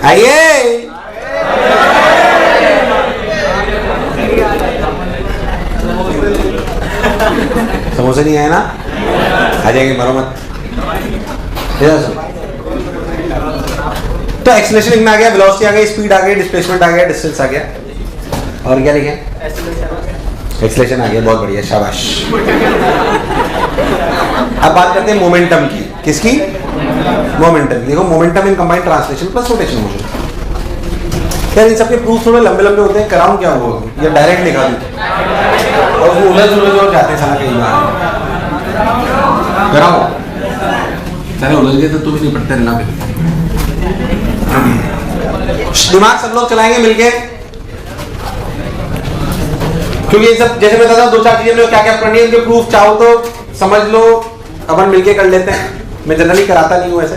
आइए समोसे नहीं आए ना? आ जाएंगे, मरो मत। तो एक्सेलरेशन लिखना आ गया, वेलोसिटी आ गई, स्पीड आ गई, डिस्प्लेसमेंट आ गया, डिस्टेंस आ गया, और क्या लिखे? एक्सेलरेशन आ गया, बहुत बढ़िया, शाबाश। अब बात करते हैं मोमेंटम की। किसकी? मोमेंटम। देखो, momentum in combined translation plus rotation motion. यार इन सबके प्रूफ थोड़े लंबे लंबे होते हैं, कराऊं क्या वो, या डायरेक्ट लिखा दूं? और उसमें उलझ और जाते हैं साला कई बार। कराओ, चले उलझ गए तो तू भी नहीं पढ़ते रहना। दिमाग सब लोग चलाएंगे मिलके, क्योंकि ये सब जैसे मैं बता दो चार चीजें क्या क्या पढ़नी है, उनके प्रूफ चाहो तो समझ लो, अपन मिलके कर लेते हैं। मैं जनरली कराता नहीं हूं ऐसे,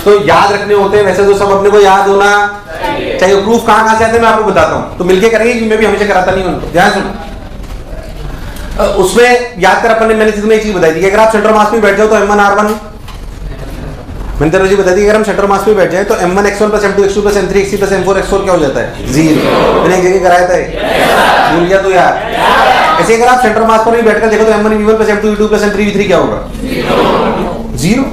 तो याद रखने होते हैं वैसे तो सब अपने को याद होना चाहिए। प्रूफ कहां से आते हैं मैं आपको बताता हूं, तो मिलके करेंगे, क्योंकि मैं भी हमेशा कराता नहीं हूं उनको। ध्यान सुनो, उसमें याद कर अपन ने, मैंने तुम्हें एक चीज बताई थी कि अगर आप सेंटर मास में बैठ जाओ तो M1 R1, मैंने तेरे को बताई थी अगर हम सेंटर मास में बैठ जाए तो M1 X1 + M2 X2 + M3 X3 + M4 X4 क्या हो जाता है? 0। मैंने एक जगह कराया था, भूल गया तो यार। ऐसे अगर आप सेंटर मास पर भी बैठकर देखो तो M1 V1 + M2 V2 + M3 V3 क्या होगा? 0।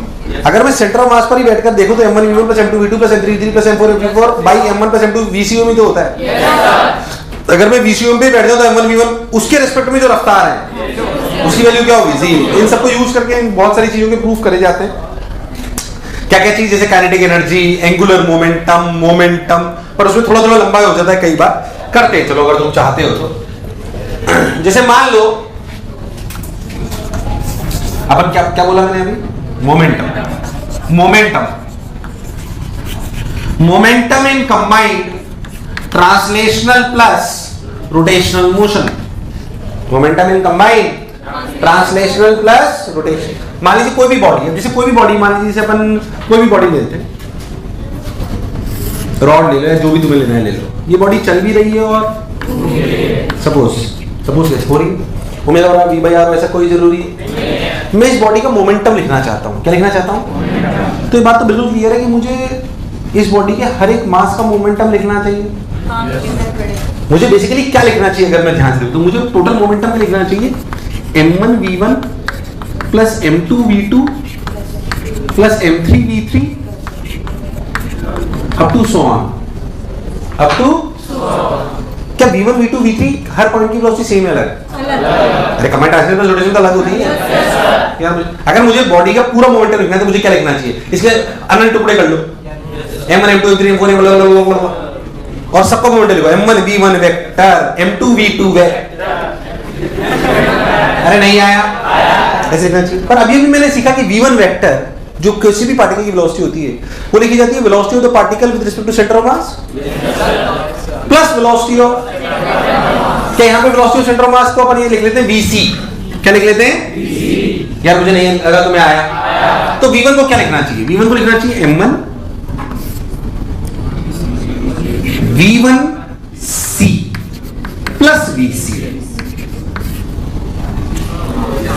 अगर मैं सेंटर मास पर ही बैठकर देखो तो M1 V1 + M2 V2 + M3 V3 + M4 V4 by M1 + M2 VCO में तो होता है। अगर मैं VCO में बैठ जाऊं तो M1 V1 उसके रिस्पेक्ट में जो रफ्तार है उसकी वैल्यू क्या होगी? 0। इन सबको यूज करके बहुत सारी चीजों के प्रूफ करे जाते हैं। क्या क्या चीज, जैसे काइनेटिक एनर्जी, एंगुलर मोमेंटम, पर उसमें थोड़ा थोड़ा लंबा हो जाता है कई बार। करते हैं, चलो अगर तुम चाहते हो तो। जैसे मान लो अपन क्या क्या बोला मैंने अभी? Momentum in combined translational plus rotational motion. Momentum in combined translational plus rotation. मान लीजिए कोई भी बॉडी है, जैसे कोई भी बॉडी, मान लीजिए अपन कोई भी बॉडी लेते हैं, रॉड ले लो, जो भी तुम्हें लेना है ले लो। ये बॉडी चल भी रही है और सपोज हो रही ओमेगा बराबर V/R, ऐसा कोई जरूरी है। मैं इस बॉडी का मोमेंटम लिखना चाहता हूँ। क्या लिखना चाहता हूँ? तो ये बात तो बिल्कुल क्लियर है कि मुझे इस बॉडी के हर एक मास का मोमेंटम लिखना चाहिए। मुझे बेसिकली क्या लिखना चाहिए अगर मैं ध्यान से तो मुझे टोटल मोमेंटम लिखना चाहिए M1 V1 + M2 V2 + M3 V3 up to so on. क्या V1 V2 V3 हर पॉइंट की वेलोसिटी सेम है? अलग। अरे कमांड ट्रांसलेशन प्लस रोटेशन तो अलग होती है यार। अगर मुझे बॉडी का पूरा मोमेंटम लिखना है तो मुझे क्या लिखना चाहिए? इसके अनंत टुकड़े कर लो, M1 M2 M3 M4 और सबका मोमेंटम लिखो। M1 V1 vector, M2 V2 vector. अरे नहीं आया? ऐसे लिखना चाहिए। पर अभी मैंने सीखा कि V1 वेक्टर जो किसी भी पार्टिकल की वेलोसिटी होती है वो लिखी जाती है velocity of the particle with respect to centre of mass plus velocity of, क्या यहाँ पे velocity of centre of mass को अपन ये लिख लेते हैं VC। क्या लिख लेते हैं? VC। यार मुझे नहीं लगा तुम्हें आया। तो V1 को क्या लिखना चाहिए? V1 को लिखना चाहिए M1 V1C plus VC,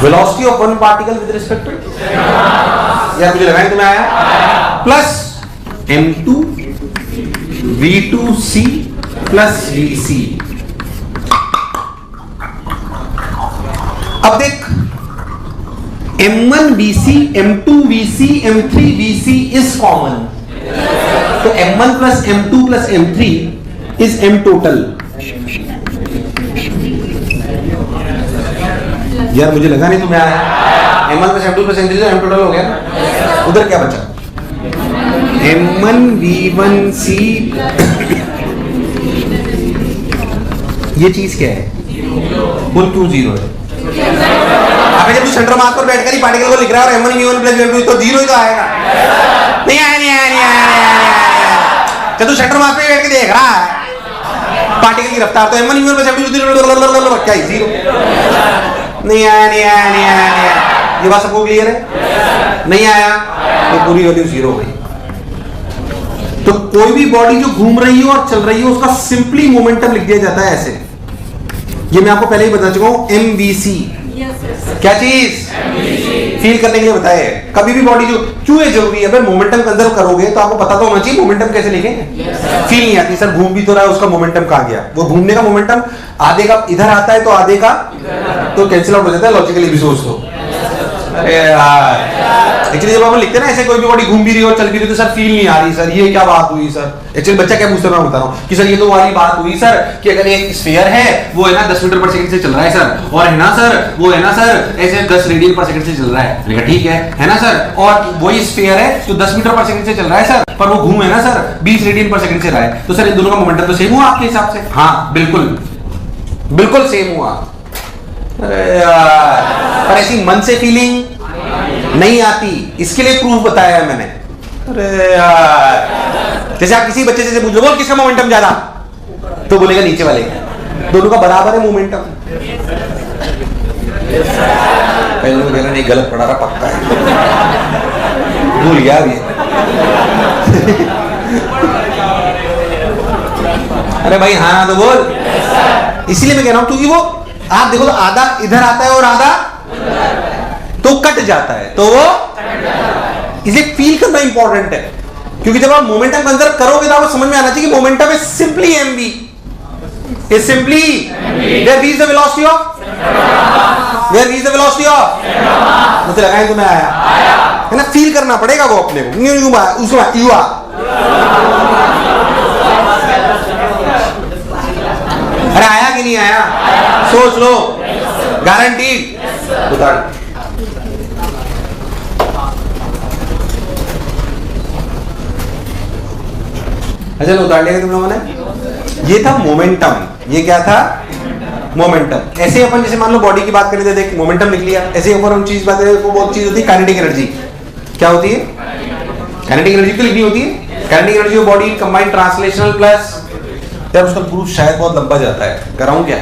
velocity of one particle with respect to, यार मुझे लगा तुम्हें आया, plus M2 V2C plus VC। अब देख M1 VC, M2 VC, M3 VC is common, तो M1 plus M2 plus M3 is M total. यार मुझे लगा नहीं तुम्हें आया। M1 plus M2 plus M3 तो M टोटल हो गया ना। उधर क्या बचा? M1 V1C ये चीज क्या है? बोल क्यों 0 है? अबे जब तू सेंटर मास पर बैठकर ही पार्टिकल को लिख रहा है और M1 V1 प्लस M2 तो 0 ही तो आएगा। नहीं आया। जब तू सेंटर मास पे बैठ के देख रहा है पार्टिकल की रफ्तार तो M1 V1 प्लस M2 क्या 0? नहीं आया। ये बात सबको क्लियर है? नहीं आया तो पूरी वैल्यू 0 हो गई। तो कोई भी बॉडी जो घूम रही हो और चल रही हो उसका सिंपली मोमेंटम लिख दिया जाता है ऐसे। ये मैं आपको पहले ही बता चुका हूं, MVC। क्या चीज? फील करने के लिए बताया है। कभी भी बॉडी जो क्यों है जरूरी है, अगर मोमेंटम कंजर्व करोगे तो आपको पता तो होना चाहिए मोमेंटम कैसे लिखेंगे। फील नहीं आती, सर घूम भी तो रहा है, उसका मोमेंटम कहां गया? वो घूमने का मोमेंटम आधे का इधर आता है तो आधे का तो कैंसिल आउट हो जाता है, लॉजिकली भी सोच लो। अरे यार एक्चुअली जब हम लिखते हैं ना ऐसे कोई भी बॉडी घूम भी रही हो चल भी रही हो तो सर फील नहीं आ रही सर, ये क्या बात हुई सर। एक्चुअली बच्चा क्या पूछता है मैं बता रहा हूँ कि सर ये तो वाली बात हुई सर कि अगर एक स्फीयर है वो है ना 10 मीटर पर सेकंड से चल रहा है सर, और है ना सर वो है ना सर ऐसे 10 रेडियन पर सेकंड से चल रहा है। मैंने कहा ठीक है ना सर, और वही स्फीयर है जो 10 मीटर पर सेकंड से चल रहा है सर, पर वो घूम है ना सर 20 रेडियन पर सेकंड से रहा है, तो सर इन दोनों का मोमेंटम तो सेम हुआ आपके हिसाब से? हाँ बिल्कुल बिल्कुल सेम हुआ। अरे यार, पर ऐसी मन से फीलिंग नहीं आती, इसके लिए प्रूफ बताया है मैंने। अरे यार, जैसे आप किसी बच्चे से पूछ लो बोल किसका मोमेंटम ज्यादा, तो बोलेगा नीचे वाले का, दोनों का बराबर है मोमेंटम। पहले लोग कह रहे नहीं गलत पढ़ा रहा पक्का है, भूल गया अभी। अरे भाई हाँ ना तो बोल, इसीलिए मैं कह रहा हूं क्योंकि वो आप देखो तो आधा इधर आता है और आधा तो कट जाता है, तो वो इसे फील करना इंपॉर्टेंट है, क्योंकि जब आप मोमेंटम कंसीडर करोगे तो आपको समझ में आना चाहिए कि momentum is simply mv, is simply where v is the velocity of, where v is the velocity of, मुझे लगा है तुम्हें आया है ना, फील करना पड़ेगा वो अपने को, उसको युवा अरे आया कि नहीं आया, सोच लो, गारंटीड। उतार अच्छा उतार लिया तुम लोगों ने। ये था मोमेंटम, ये क्या था मोमेंटम। ऐसे अपन जैसे मान लो बॉडी की बात करें तो देख मोमेंटम लिख लिया, ऐसे ऊपर हम चीज बात करें तो बहुत चीज होती है काइनेटिक एनर्जी। क्या होती है काइनेटिक एनर्जी, तो लिखनी होती है kinetic energy of body combined translational plus, यार उसका प्रूफ शायद बहुत लंबा जाता है, कराऊं क्या?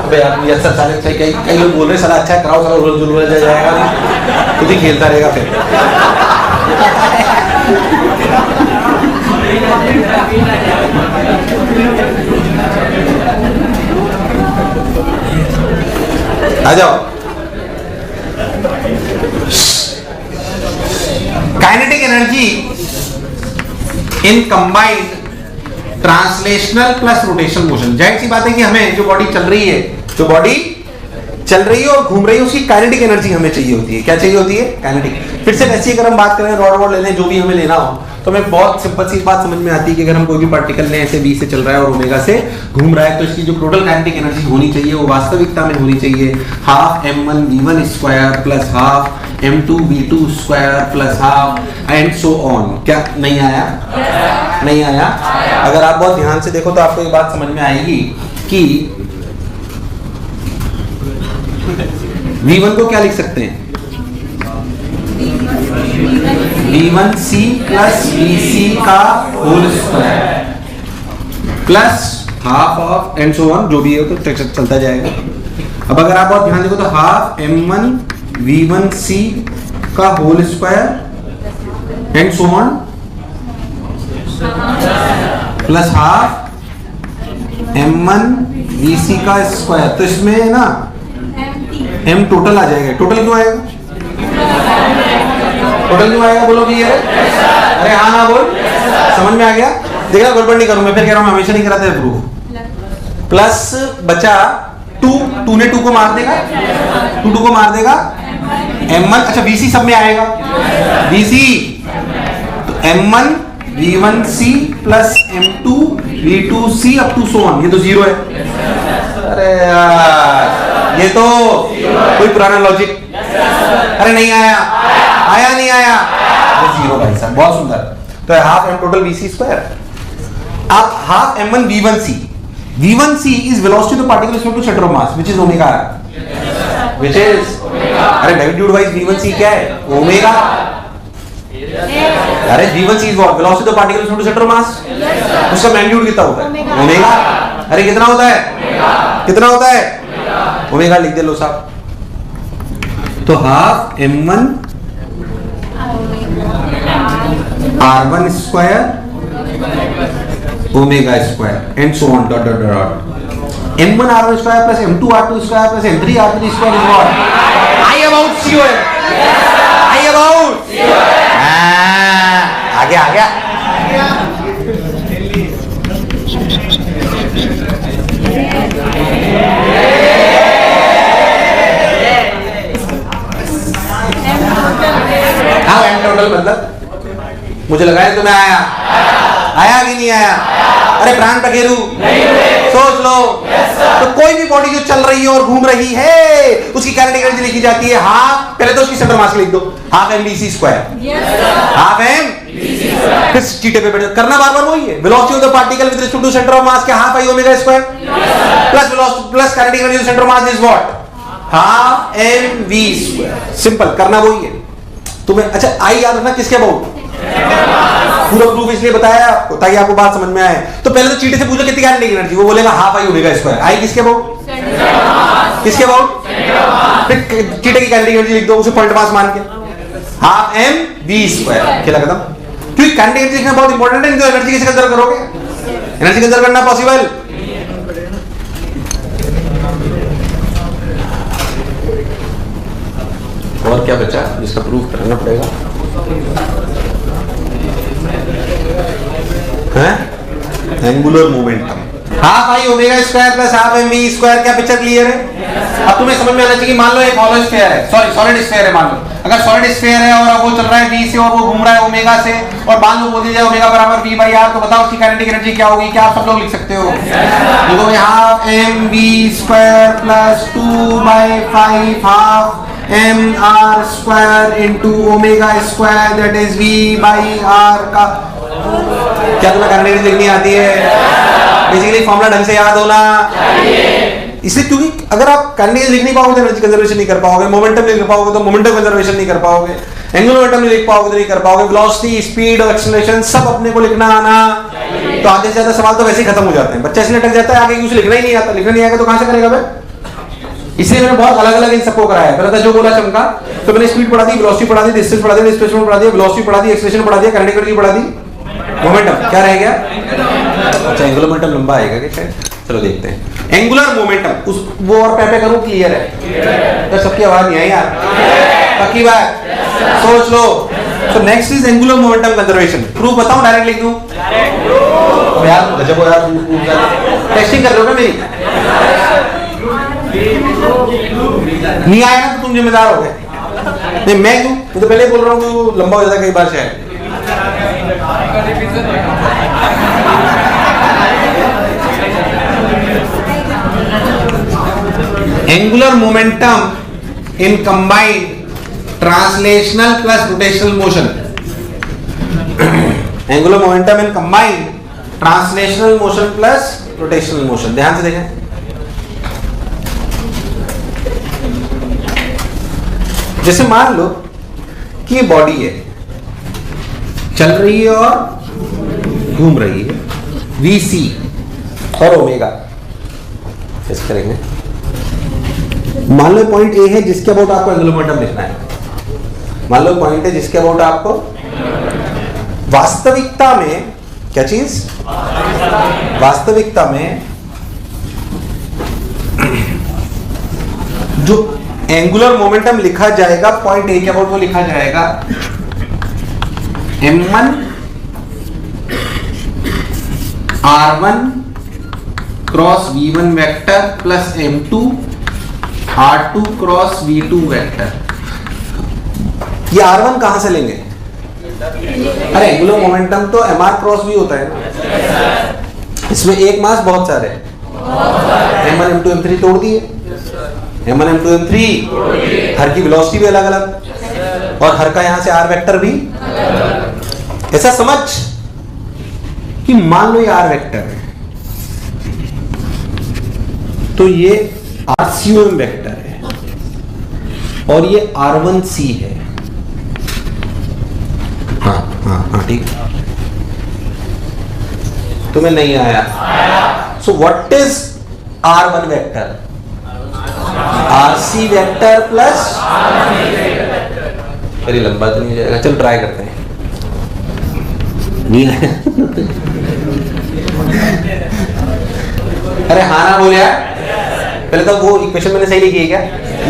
अबे यार ये सर साले कई लोग बोल रहे हैं साला अच्छा है कराओ, साला उलझ जाएगा खुद ही खेलता रहेगा फिर। आ जाओ। Kinetic energy in combined translational plus rotational motion. जाहिर सी बात है कि हमें जो बॉडी चल रही है, जो बॉडी चल रही है और घूम रही है उसकी काइनेटिक एनर्जी हमें चाहिए होती है। क्या चाहिए होती है? काइनेटिक। फिर से वैसे अगर हम बात करें रॉड लेने जो भी हमें लेना हो तो हमें बहुत सिंपल सी बात समझ में आती है कि अगर हम कोई भी पार्टिकल लें ऐसे बी से चल रहा है और ओमेगा से घूम रहा है तो इसकी जो टोटल काइनेटिक एनर्जी होनी चाहिए वो वास्तविकता में होनी चाहिए half m1 v1 square plus half m2 v2 square plus half and so on. क्या नहीं आया? नहीं आया। अगर आप बहुत ध्यान से देखो तो आपको एक बात समझ में आएगी कि v1 को क्या लिख सकते हैं? v1c प्लस vc का whole square plus half of and so on, जो भी है तो चलता जाएगा। अब अगर आप बहुत ध्यान देखो तो हाफ m1 v1c का whole square and so on plus half m1 vc का स्क्वायर, तो इसमें ना m टोटल आ जाएगा। टोटल क्यों आएगा? टोटल क्यों आएगा बोलो भी? अरे हाँ ना बोल, समझ में आ गया? देखा गड़बड़ नहीं करूं मैं, फिर कह रहा हूं हमेशा नहीं कराते प्रूफ। प्लस बचा 2 ने 2 को मार देगा, 2 को मार देगा m1, अच्छा vc सब में आएगा vc, तो m1 v1c plus m2 v2c up to so on, ये तो 0 है। अरे यार ये तो कोई पुराना लॉजिक। अरे नहीं आया, आया नहीं आया, तो 0 भाई साहब, बहुत सुंदर। तो half m total vc square, आप हाफ m1 v1c, v1c इज velocity of the particle respect to centre of mass which is omega, which is, अरे मैग्नीट्यूड वाइज v1c क्या है? ओमेगा। अरे v1c is what? Velocity of particle respect to centre of mass, उसका magnitude कितना होता है? ओमेगा। अरे कितना होता है? कितना होता है? ओमेगा लिख दे लो साहब। तो half m1 r1 square omega square and so on dot dot dot m1 r1 square plus m2 r2 square plus m3 r3 square is what? I about COM, I about आ गया total मतलब मुझे लगा है तुम्हें आया आया कि नहीं आया? अरे प्राण पखेरु सोच लो। तो कोई भी बॉडी जो चल रही है और घूम रही है उसकी काइनेटिक एनर्जी लिखी जाती है हाफ, पहले तो उसकी सेंटर मास लिख दो, half M VC square, half M. फिर चीटे पे बैठ करना बार बार वही है, velocity of the particle with respect to centre of mass के half I omega square plus velocity plus kinetic energy of centre of mass is what, half M we square. Simple, करना वही है तुम्हें। अच्छा आई याद रखना किसके अबाउट, पूरा प्रूफ इसलिए बताया आपको ताकि आपको बात समझ में आए। तो पहले तो चीटे से पूछो कितनी काइनेटिक एनर्जी, वो बोलेगा हाफ आई ओमेगा स्क्वायर। आई किसके अबाउट, किसके अबाउट, फिर चीटे की काइनेटिक एनर्जी लिख दो उसे पॉइंट मास मान के, हाफ एम वी स्क्वायर। खेला खत्म। क्योंकि काइनेटिक एनर्जी लिखना बहुत इंपॉर्टेंट है, नहीं तो एनर्जी कैसे कंजर्व करोगे, एनर्जी कंजर्व करना पॉसिबल। और क्या बचा जिसका प्रूफ करना पड़ेगा, angular momentum half I omega square plus half M we square. क्या पिक्चर क्लियर है? अब तुम्हें समझ में आना चाहिए। मान लो एक हॉलो स्फीयर है, सॉरी सॉलिड स्फीयर है। मान लो अगर सॉलिड स्फीयर है और वो चल रहा है v से और वो घूम रहा है ओमेगा से, और मान लो बोल दिया जाए ओमेगा बराबर v बाई r, तो बताओ उसकी काइनेटिक एनर्जी क्या होगी? क्या आप सब लोग लिख सकते हो? देखो भाई half M we square plus 2 by 5 half m r square into omega square that is v by r का। क्या तुम्हें काइनेटिक एनर्जी लिखनी आती है? बेसिकली फॉर्मूला ढंग से याद होना चाहिए। इसलिए क्योंकि अगर आप काइनेटिक एनर्जी लिख नहीं पाओगे तो एनर्जी कंजर्वेशन नहीं कर पाओगे, मोमेंटम नहीं लिख पाओगे तो मोमेंटम कंजर्वेशन नहीं कर पाओगे, एंगुलर मोमेंटम नहीं लिख पाओगे तो नहीं कर पाओगे, वेलोसिटी स्पीड और एक्सेलरेशन सब अपने को लिखना आना। तो आधे से ज्यादा सवाल तो वैसे ही खत्म हो जाते हैं। बच्चा इसलिए अटक जाता है आगे, उसे लिखना ही नहीं आता। लिखना नहीं आएगा तो कहां से करेगा भाई? इसलिए मैंने बहुत अलग अलग इन सबको कराया। पहले था जो बोला चमका, तो मैंने स्पीड पढ़ा दी, वेलोसिटी पढ़ा दी, डिस्टेंस पढ़ा दी, डिस्प्लेसमेंट पढ़ा दिया, वेलोसिटी पढ़ा दी, एक्सेलरेशन पढ़ा दिया, काइनेटिक एनर्जी पढ़ा दी, मोमेंटम क्या रह गया? अच्छा एंगुलर मोमेंटम लंबा आएगा क्या शायद? चलो देखते हैं। एंगुलर मोमेंटम उस वो और पे करूं, क्लियर है? तो सबकी आवाज नहीं आई यार, पक्की बात, सोच लो। तो next is angular momentum conservation. Proof बताऊं डायरेक्ट लिख दूं? यार गजब हो यार, टेस्टिंग कर रहे हो ना मेरी? नहीं आया ना तो तुम जिम्मेदार हो गए। नहीं मैं क्यों, मैं तो पहले बोल रहा हूँ लंबा हो जाता है कई बार शायद। Angular momentum in combined translational plus rotational motion. Angular momentum in combined translational motion plus rotational motion. ध्यान से देखें, जैसे मान लो कि ये बॉडी है, चल रही है और घूम रही है, VC और ओमेगा। कैसे करेंगे? मान लो पॉइंट ए है जिसके अबाउट आपको एंगुलर मोमेंटम लिखना है। मान लो पॉइंट है जिसके अबाउट आपको, वास्तविकता में क्या चीज, वास्तविकता में जो एंगुलर मोमेंटम लिखा जाएगा पॉइंट ए के अबाउट, वो लिखा जाएगा m1 r1 cross v1 vector plus m2 r2 cross v2 vector. ये r1 कहां से लेंगे? अरे एंगुलर मोमेंटम तो mr क्रॉस v होता है ना, इसमें एक मास बहुत सारे हैं, m1 m2 m3 तोड़ दिए, m1 m2 m3, हर की वेलोसिटी भी अलग अलग और हर का यहां से r वेक्टर भी। ऐसा समझ कि मान लो ये r वेक्टर है तो ये RCOM वेक्टर है और ये R1C है। हाँ हाँ हाँ ठीक, तुम्हें नहीं आया? So what is R1 vector? RC vector plus, अरे लंबा तो नहीं हो जाएगा, चल ट्राई करते हैं। नहीं है अरे हाँ ना बोल यार, पहले तो वो इक्वेशन मैंने सही लिखी है क्या?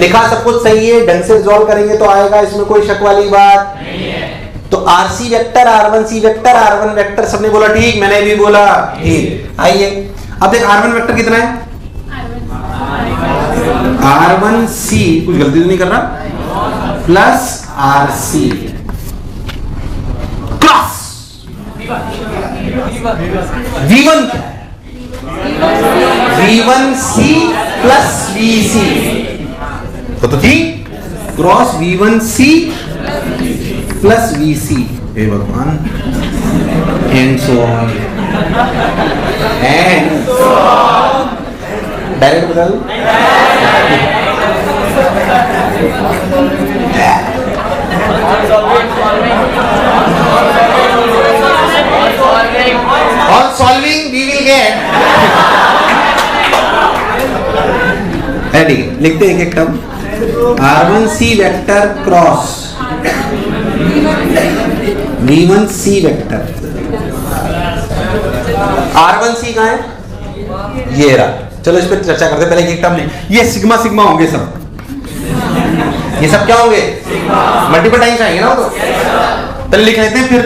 लिखा सब कुछ सही है, ढंग से रिजॉल्व करेंगे तो आएगा, इसमें कोई शक वाली बात नहीं है। तो RC vector, R1C vector, R1 vector सबने बोला ठीक, मैंने भी बोला ठीक। आइए अब देख R1 वेक्टर कितना है? R1C, कुछ गलती तो नहीं कर रहा, प्लस RC V1 क्या है? V1C प्लस VC तो थी क्रॉस V1C प्लस VC। हे भगवान, and so on and direct बता दो। On solving we will get ready, लिखते हैं एक term R1C vector cross V1C vector. R1C कहाँ है? ये रहा। चलो इस पर चर्चा करते हैं। पहले एक टर्म ये सिग्मा सिग्मा होंगे सब। ये सब क्या होंगे? मल्टीपल टाइम्स आएंगे ना। तो पहले लिख लेते हैं, फिर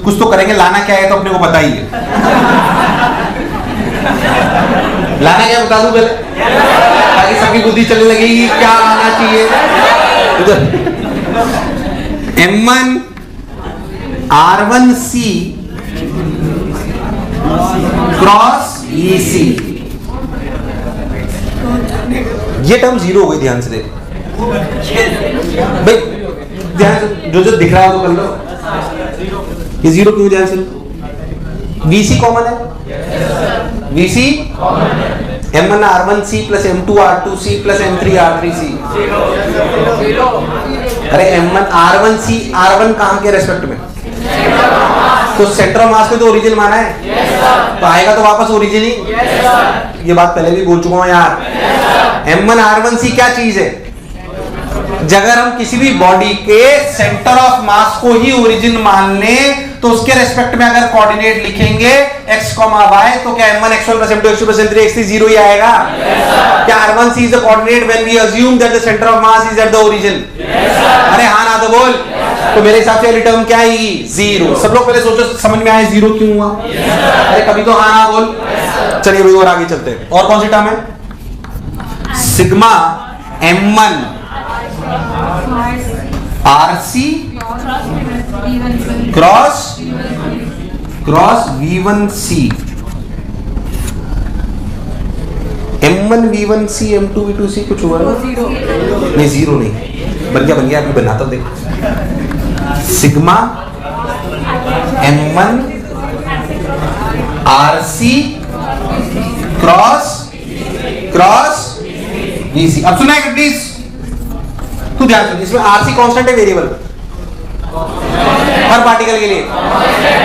कुछ तो करेंगे। लाना क्या है तो अपने को पता ही है। लाना क्या बता दूं पहले, ताकि सबकी बुद्धि चलने लगेगी क्या आना चाहिए। M1 R1C cross EC। ये टर्म जीरो हो गई, ध्यान से देखो भाई, ध्यान से जो जो दिख रहा है वो कर लो। ये जीरो क्यों? ध्यान से VC कॉमन है। VC M1 R1C plus M2 R2C plus M3 R3C। अरे M1 R1C R1 कहां के रेस्पेक्ट में? तो सेंटर ऑफ मास में तो ओरिजिन माना है, तो आएगा तो वापस ओरिजिन ही। ये बात पहले भी बोल चुका हूं यार। M1 R1C क्या चीज है? अगर हम किसी भी बॉडी के सेंटर ऑफ मास को ही ओरिजिन मान लें तो उसके रेस्पेक्ट में अगर कोऑर्डिनेट लिखेंगे x, y, तो क्या M1 x1 plus M2 x2 plus M3 x3 zero ही आएगा? क्या R1C is the coordinate when we assume that the center of mass is at the origin? अरे हाँ ना तो बोल। तो मेरे हिसाब से टर्म क्या है? जीरो। सब लोग पहले सोचो समझ में आए जीरो क्यों हुआ? अरे कभी तो हाँ ना बोल। चलिए भाई और आगे चलते हैं। और कौन सी टर्म है? Sigma M1 RC cross V1C। M1 V1C M2 V2C कुछ हुआ नहीं? जीरो नहीं, बन गया अभी बनाता हूं देखो। Sigma M1 RC cross VC। अब सुना है प्लीज, तू ध्यान से। इसमें RC कांस्टेंट है, वेरिएबल हर पार्टिकल के लिए।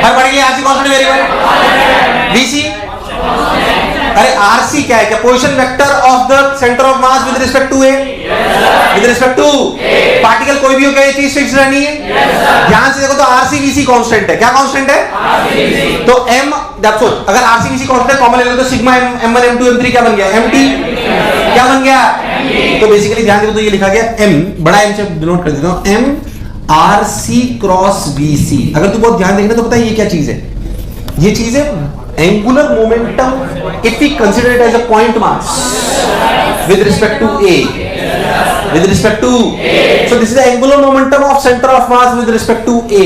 RC constant variable. VC अरे RC क्या है? क्या position vector of the centre of mass with respect to A? With respect to particle कोई भी हो, क्या ये चीज फिक्स रहनी है? ध्यान से देखो तो RC VC कांस्टेंट है। क्या कांस्टेंट है? तो M दैट्स ऑल। अगर RC VC कांस्टेंट कॉमन ले लो तो सिग्मा M1 M2 M3 क्या बन गया? MT क्या बन गया? तो बेसिकली ध्यान देखो तो ये लिखा गया M, बड़ा M से डिनोट कर देता हूं, M RC क्रॉस VC। अगर तू बहुत ध्यान देखना तो पता है ये क्या चीज है? ये चीज है angular momentum if we consider it as a point mass with respect to A, with respect to so this is the angular momentum of center of mass with respect to A।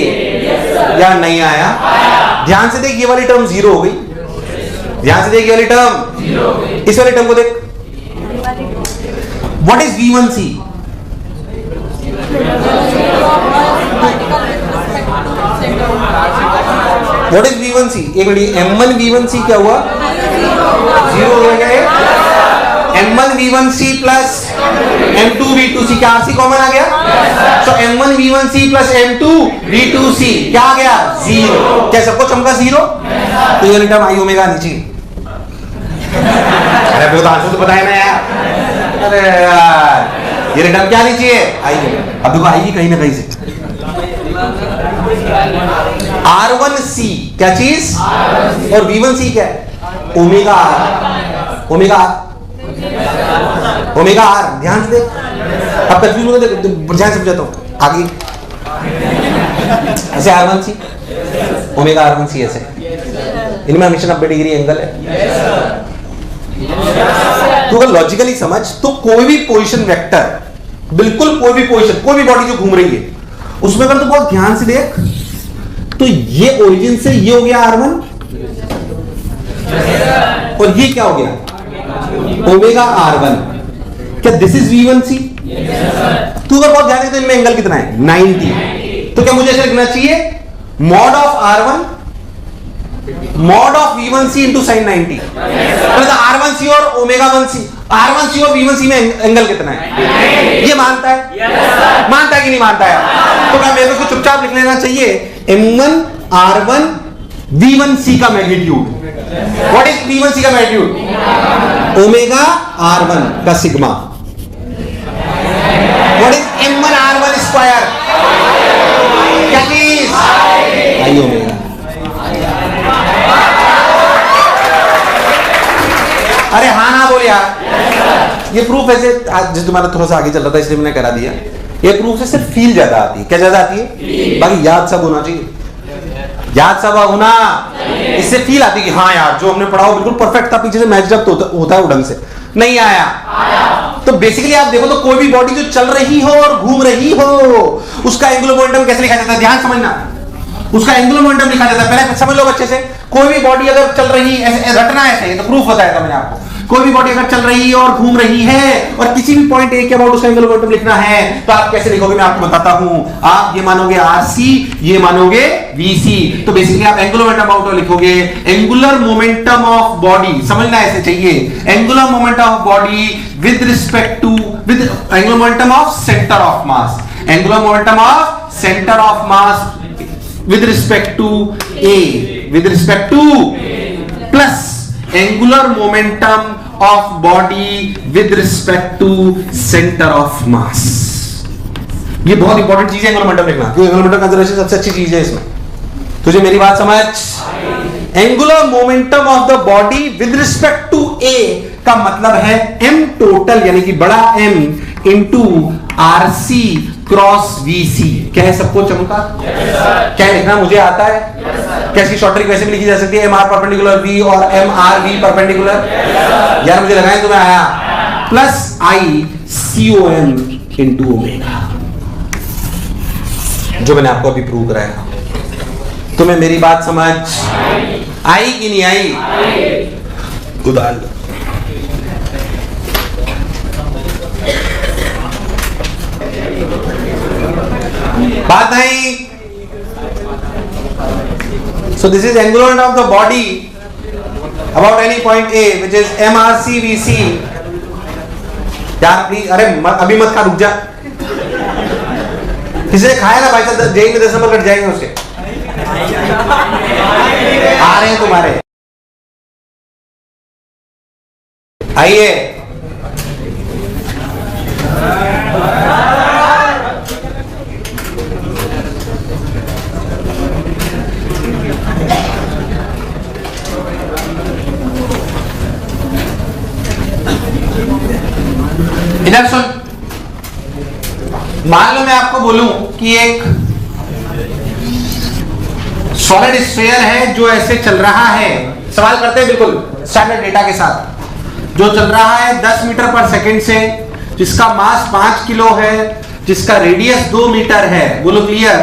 या नहीं आया? ध्यान से देख, ये वाली term zero हो गई। ध्यान से देख, ये वाली टर्म जीरो हो गई। इस वाली टर्म को देख। What is V1C? What is V1C? एक मिनट, M1 V1C क्या हुआ? जीरो हो गया। M1 V1C plus M2 V2C, क्या RC कॉमन आ गया? तो M1 V1C plus M2 V2C क्या आ गया? जीरो। क्या सबको चमका जीरो? तो ये टर्म आई ओमेगा नीचे। अरे वो तो आंसर तो पता है ना यार। अरे यार ये टर्म क्या नीचे है? आई। अब देखो आएगी कहीं ना कहीं से। R1C क्या चीज? और V1C क्या है? Omega R। Omega R। ध्यान से देख, अब कंफ्यूज मत हो, ध्यान से समझाता हूं आगे। ऐसे R1C ओमेगा R1C ऐसे, इनमें हमेशा 90 डिग्री एंगल है। तो अगर लॉजिकली समझ तो कोई भी पोजीशन वेक्टर, बिल्कुल कोई भी पोजीशन, कोई भी बॉडी जो घूम रही है उसमें अगर तो बहुत ध्यान से देख तो ये ओरिजिन से ये हो गया R1 और ये क्या हो गया? Omega R1। क्या दिस इज V1C? तू अगर बहुत ध्यान दे तो इनमें एंगल कितना है? 90। तो क्या मुझे ऐसे लिखना चाहिए mod of R1 mod of V1C into sine 90? मतलब R1C और ओमेगा 1C, R1C और V1C में एंगल कितना है? ये मानता है? मानता है कि नहीं मानता है? तो क्या मेरे को चुपचाप लिख लेना चाहिए M1 R1 V1C का मैग्नीट्यूड। व्हाट इज V1C का मैग्नीट्यूड? ओमेगा R1 का sigma. What is M1 R1 square? क्या चीज? आई ओमेगा। अरे हाँ ना बोल यार। ये प्रूफ ऐसे आज तुम्हारा थोड़ा सा आगे चल रहा था इसलिए मैंने करा दिया। ये प्रूफ से सिर्फ फील ज्यादा आती है। क्या ज्यादा आती है? बाकी याद सब होना चाहिए। याद सब होना, इससे फील आती है कि हाँ यार जो हमने पढ़ा वो बिल्कुल परफेक्ट था, पीछे से मैच अप होता है वो ढंग से नहीं आया। तो बेसिकली आप देखो तो कोई भी बॉडी जो चल रही हो और घूम रही हो उसका एंगुलर मोमेंटम कैसे लिखा जाता है? ध्यान समझना, उसका एंगुलर मोमेंटम लिखा जाता है। पहले समझ लो अच्छे से। कोई भी बॉडी अगर चल रही है, रटना ऐसे, तो प्रूफ बताया था मैंने आपको। कोई भी बॉडी अगर चल रही है और घूम रही है और किसी भी पॉइंट ए के अबाउट उसका एंगुलर मोमेंटम लिखना है तो आप कैसे लिखोगे मैं आपको बताता हूं। आप ये मानोगे RC, ये मानोगे VC। तो बेसिकली आप एंगुलर मोमेंटम अबाउट लिखोगे एंगुलर मोमेंटम ऑफ बॉडी। समझना ऐसे चाहिए, angular momentum of body with respect to with angular momentum of centre of mass, angular momentum of centre of mass with respect to A, with respect to plus angular momentum of body with respect to center of mass। ये बहुत important चीज है angular momentum लिखना, क्योंकि angular momentum conservation सबसे अच्छी चीज है इसमें। तुझे मेरी बात समझ? Angular momentum of the body with respect to A का मतलब है M टोटल यानी कि बड़ा M into RC cross VC। क्या है सबको चमका? क्या लिखना मुझे आता है? क्या इसकी शॉर्ट ट्रिक वैसे भी लिखी जा सकती है? MR परपेंडिकुलर V और MRV परपेंडिकुलर। यार मुझे लगा है तुम्हें आया। प्लस ICOM इंटू ओमेगा, जो मैंने आपको अभी प्रूव कराया। तुम्हें मेरी बात समझ आई कि नहीं आई? उदाल बात नहीं। So this is angular momentum of the body about any point A which is MRC VC। यार प्लीज, अरे अभी मत खा, रुक जा। किसी ने खाया ना भाई साहब, जेई में 10 नंबर कट जाएंगे उसके। आ रहे हैं तुम्हारे, आइए। इधर सुन, मान लो मैं आपको बोलूं कि एक सॉलिड स्फीयर है जो ऐसे चल रहा है। सवाल करते हैं बिल्कुल स्टैंडर्ड डेटा के साथ। जो चल रहा है 10 मीटर पर सेकंड से, जिसका मास 5 किलो है, जिसका रेडियस 2 मीटर है। बोलो क्लियर?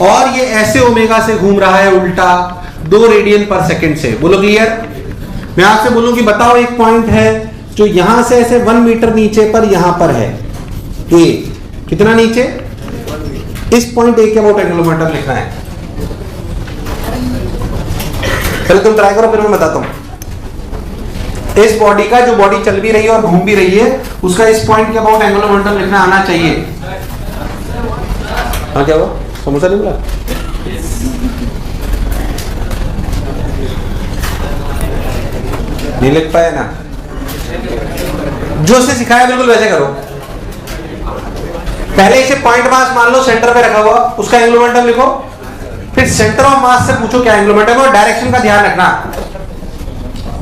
और ये ऐसे ओमेगा से घूम रहा है उल्टा 2 रेडियन पर सेकंड से। बोलो क्लियर? मैं आपसे बोलूं कि बताओ एक पॉइंट है जो यहां से ऐसे 1 मीटर नीचे पर यहां पर है A। कितना नीचे? इस पॉइंट A के अबाउट एंगुलर मोमेंटम लिखना है। पहले तुम ट्राई करो फिर मैं बताता हूं। इस बॉडी का, जो बॉडी चल भी रही है और घूम भी रही है, उसका इस पॉइंट के अबाउट एंगुलर मोमेंटम लिखना आना चाहिए। हाँ क्या हुआ? समोसा नहीं मिला? नहीं लिख पाए ना? जो उसने सिखाया बिल्कुल वैसे करो। पहले इसे पॉइंट मास मान लो सेंटर पे रखा हुआ, उसका एंगुलर मोमेंटम लिखो। फिर सेंटर ऑफ मास से पूछो क्या एंगुलर मोमेंटम है, और डायरेक्शन का ध्यान रखना।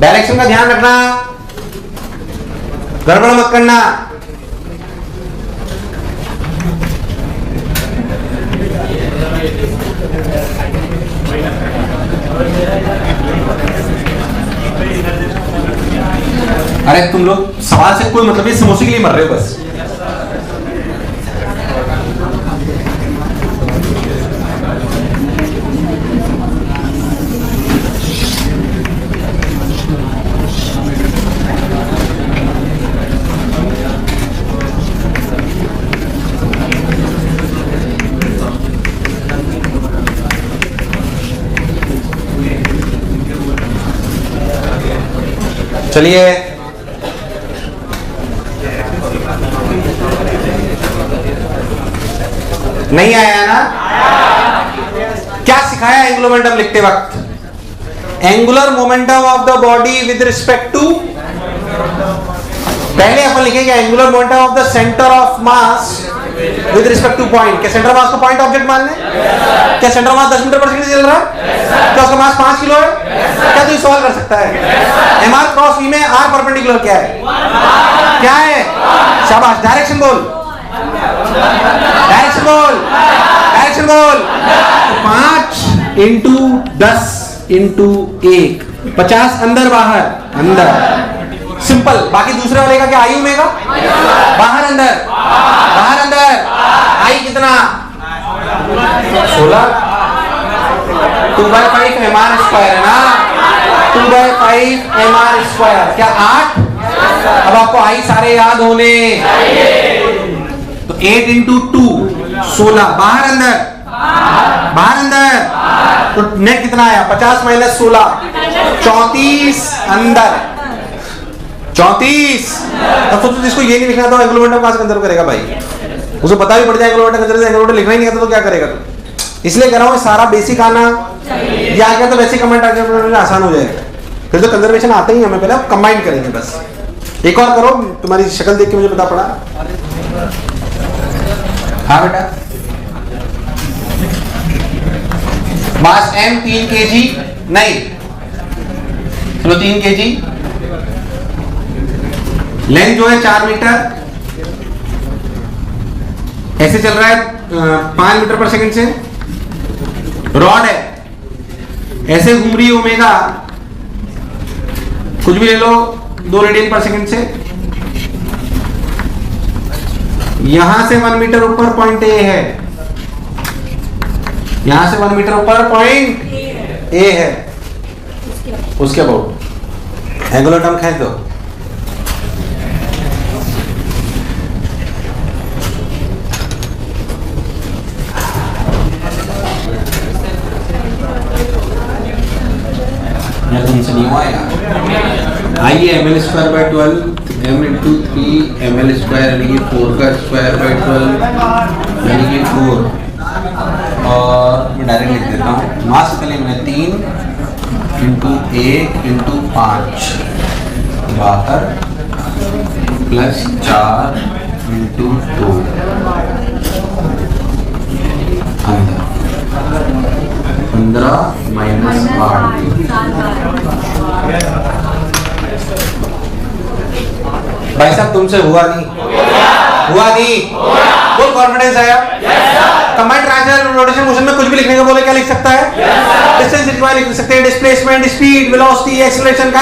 डायरेक्शन का ध्यान रखना, गड़बड़ मत करना। अरे तुम लोग सवाल से कोई मतलब नहीं, समोसे के लिए मर रहे हो बस। चलिए नहीं आया ना? क्या सिखाया एंगुलर मोमेंटम लिखते वक्त? Angular momentum of the body with respect to, पहले अपन लिखेंगे angular momentum of the centre of mass with respect to point. क्या सेंटर मास को पॉइंट ऑब्जेक्ट मान लें? क्या सेंटर मास 10 मीटर पर सेकंड चल रहा है? क्या उसका मास 5 किलो है? क्या तो सवाल कर सकता है? एम आर क्रॉस वी में आर परपेंडिकुलर क्या है? क्या है? शाबाश, डायरेक्शन बोल, डायरेक्शन बोल, डायरेक्शन बोल। 5 इंटू 10 इंटू 1, 50 अंदर बाहर, अंदर, सिंपल। बाकी दूसरे वाले का क्या? आई ओमेगा, बाहर अंदर, बाहर अंदर। आई कितना? 16, 2/5 mr स्क्वायर है ना, 2/5 mr स्क्वायर। क्या 8? अब आपको आई सारे याद होने, तो 8 इंटू 2 16, बाहर अंदर, बाहर अंदर। तो नेट कितना आया? 50 माइनस 16, 34 अंदर, 34। तब तो जिसको ये नहीं लिखना था एंगुलर मोमेंटम कहां से कंसीडर करेगा भाई? उसे पता भी पड़ जाए angular momentum consider, angular momentum लिखना ही नहीं आता तो क्या करेगा? इसलिए कह रहा हूं सारा बेसिक आना या आ गया तो वैसे कमेंट आ गया, आसान हो जाएगा। फिर तो कंजर्वेशन आता ही हमें, पहले आप कंबाइन करेंगे बस। एक और करो, तुम्हारी शक्ल देख के मुझे पता पड़ा। हाँ बेटा, मास m 3 kg नहीं, चलो 3 kg, लेंथ जो है 4 मीटर, ऐसे चल रहा है 5 मीटर पर सेकंड से, रॉड है ऐसे घूम रही है ओमेगा, कुछ भी ले लो 2 रेडियन पर सेकंड से। यहां से 1 मीटर ऊपर पॉइंट ए है, यहां से 1 मीटर ऊपर पॉइंट ए है, उसके अबाउट एंगुलर टर्म खींच दो। या तुमसे नहीं हुआ यार? आइए ml square by 12 m into 3 ml square यानी कि 4 का स्क्वायर बाई 12 यानी कि 4, और मैं डायरेक्ट लिख देता हूँ। मास कितने मैंने 3 इंटू 1 इंटू 5 बाहर प्लस 4 इंटू 2 अंदर, 15 माइनस 8। भाई साहब तुमसे हुआ नहीं? हुआ नहीं? फुल कॉन्फिडेंस आया? कंबाइंड ट्रांसलेशन रोटेशन मोशन में कुछ भी लिखने को बोले क्या लिख सकता है? डिस्टेंस लिख सकते हैं, डिस्प्लेसमेंट, स्पीड, वेलोसिटी, एक्सीलरेशन का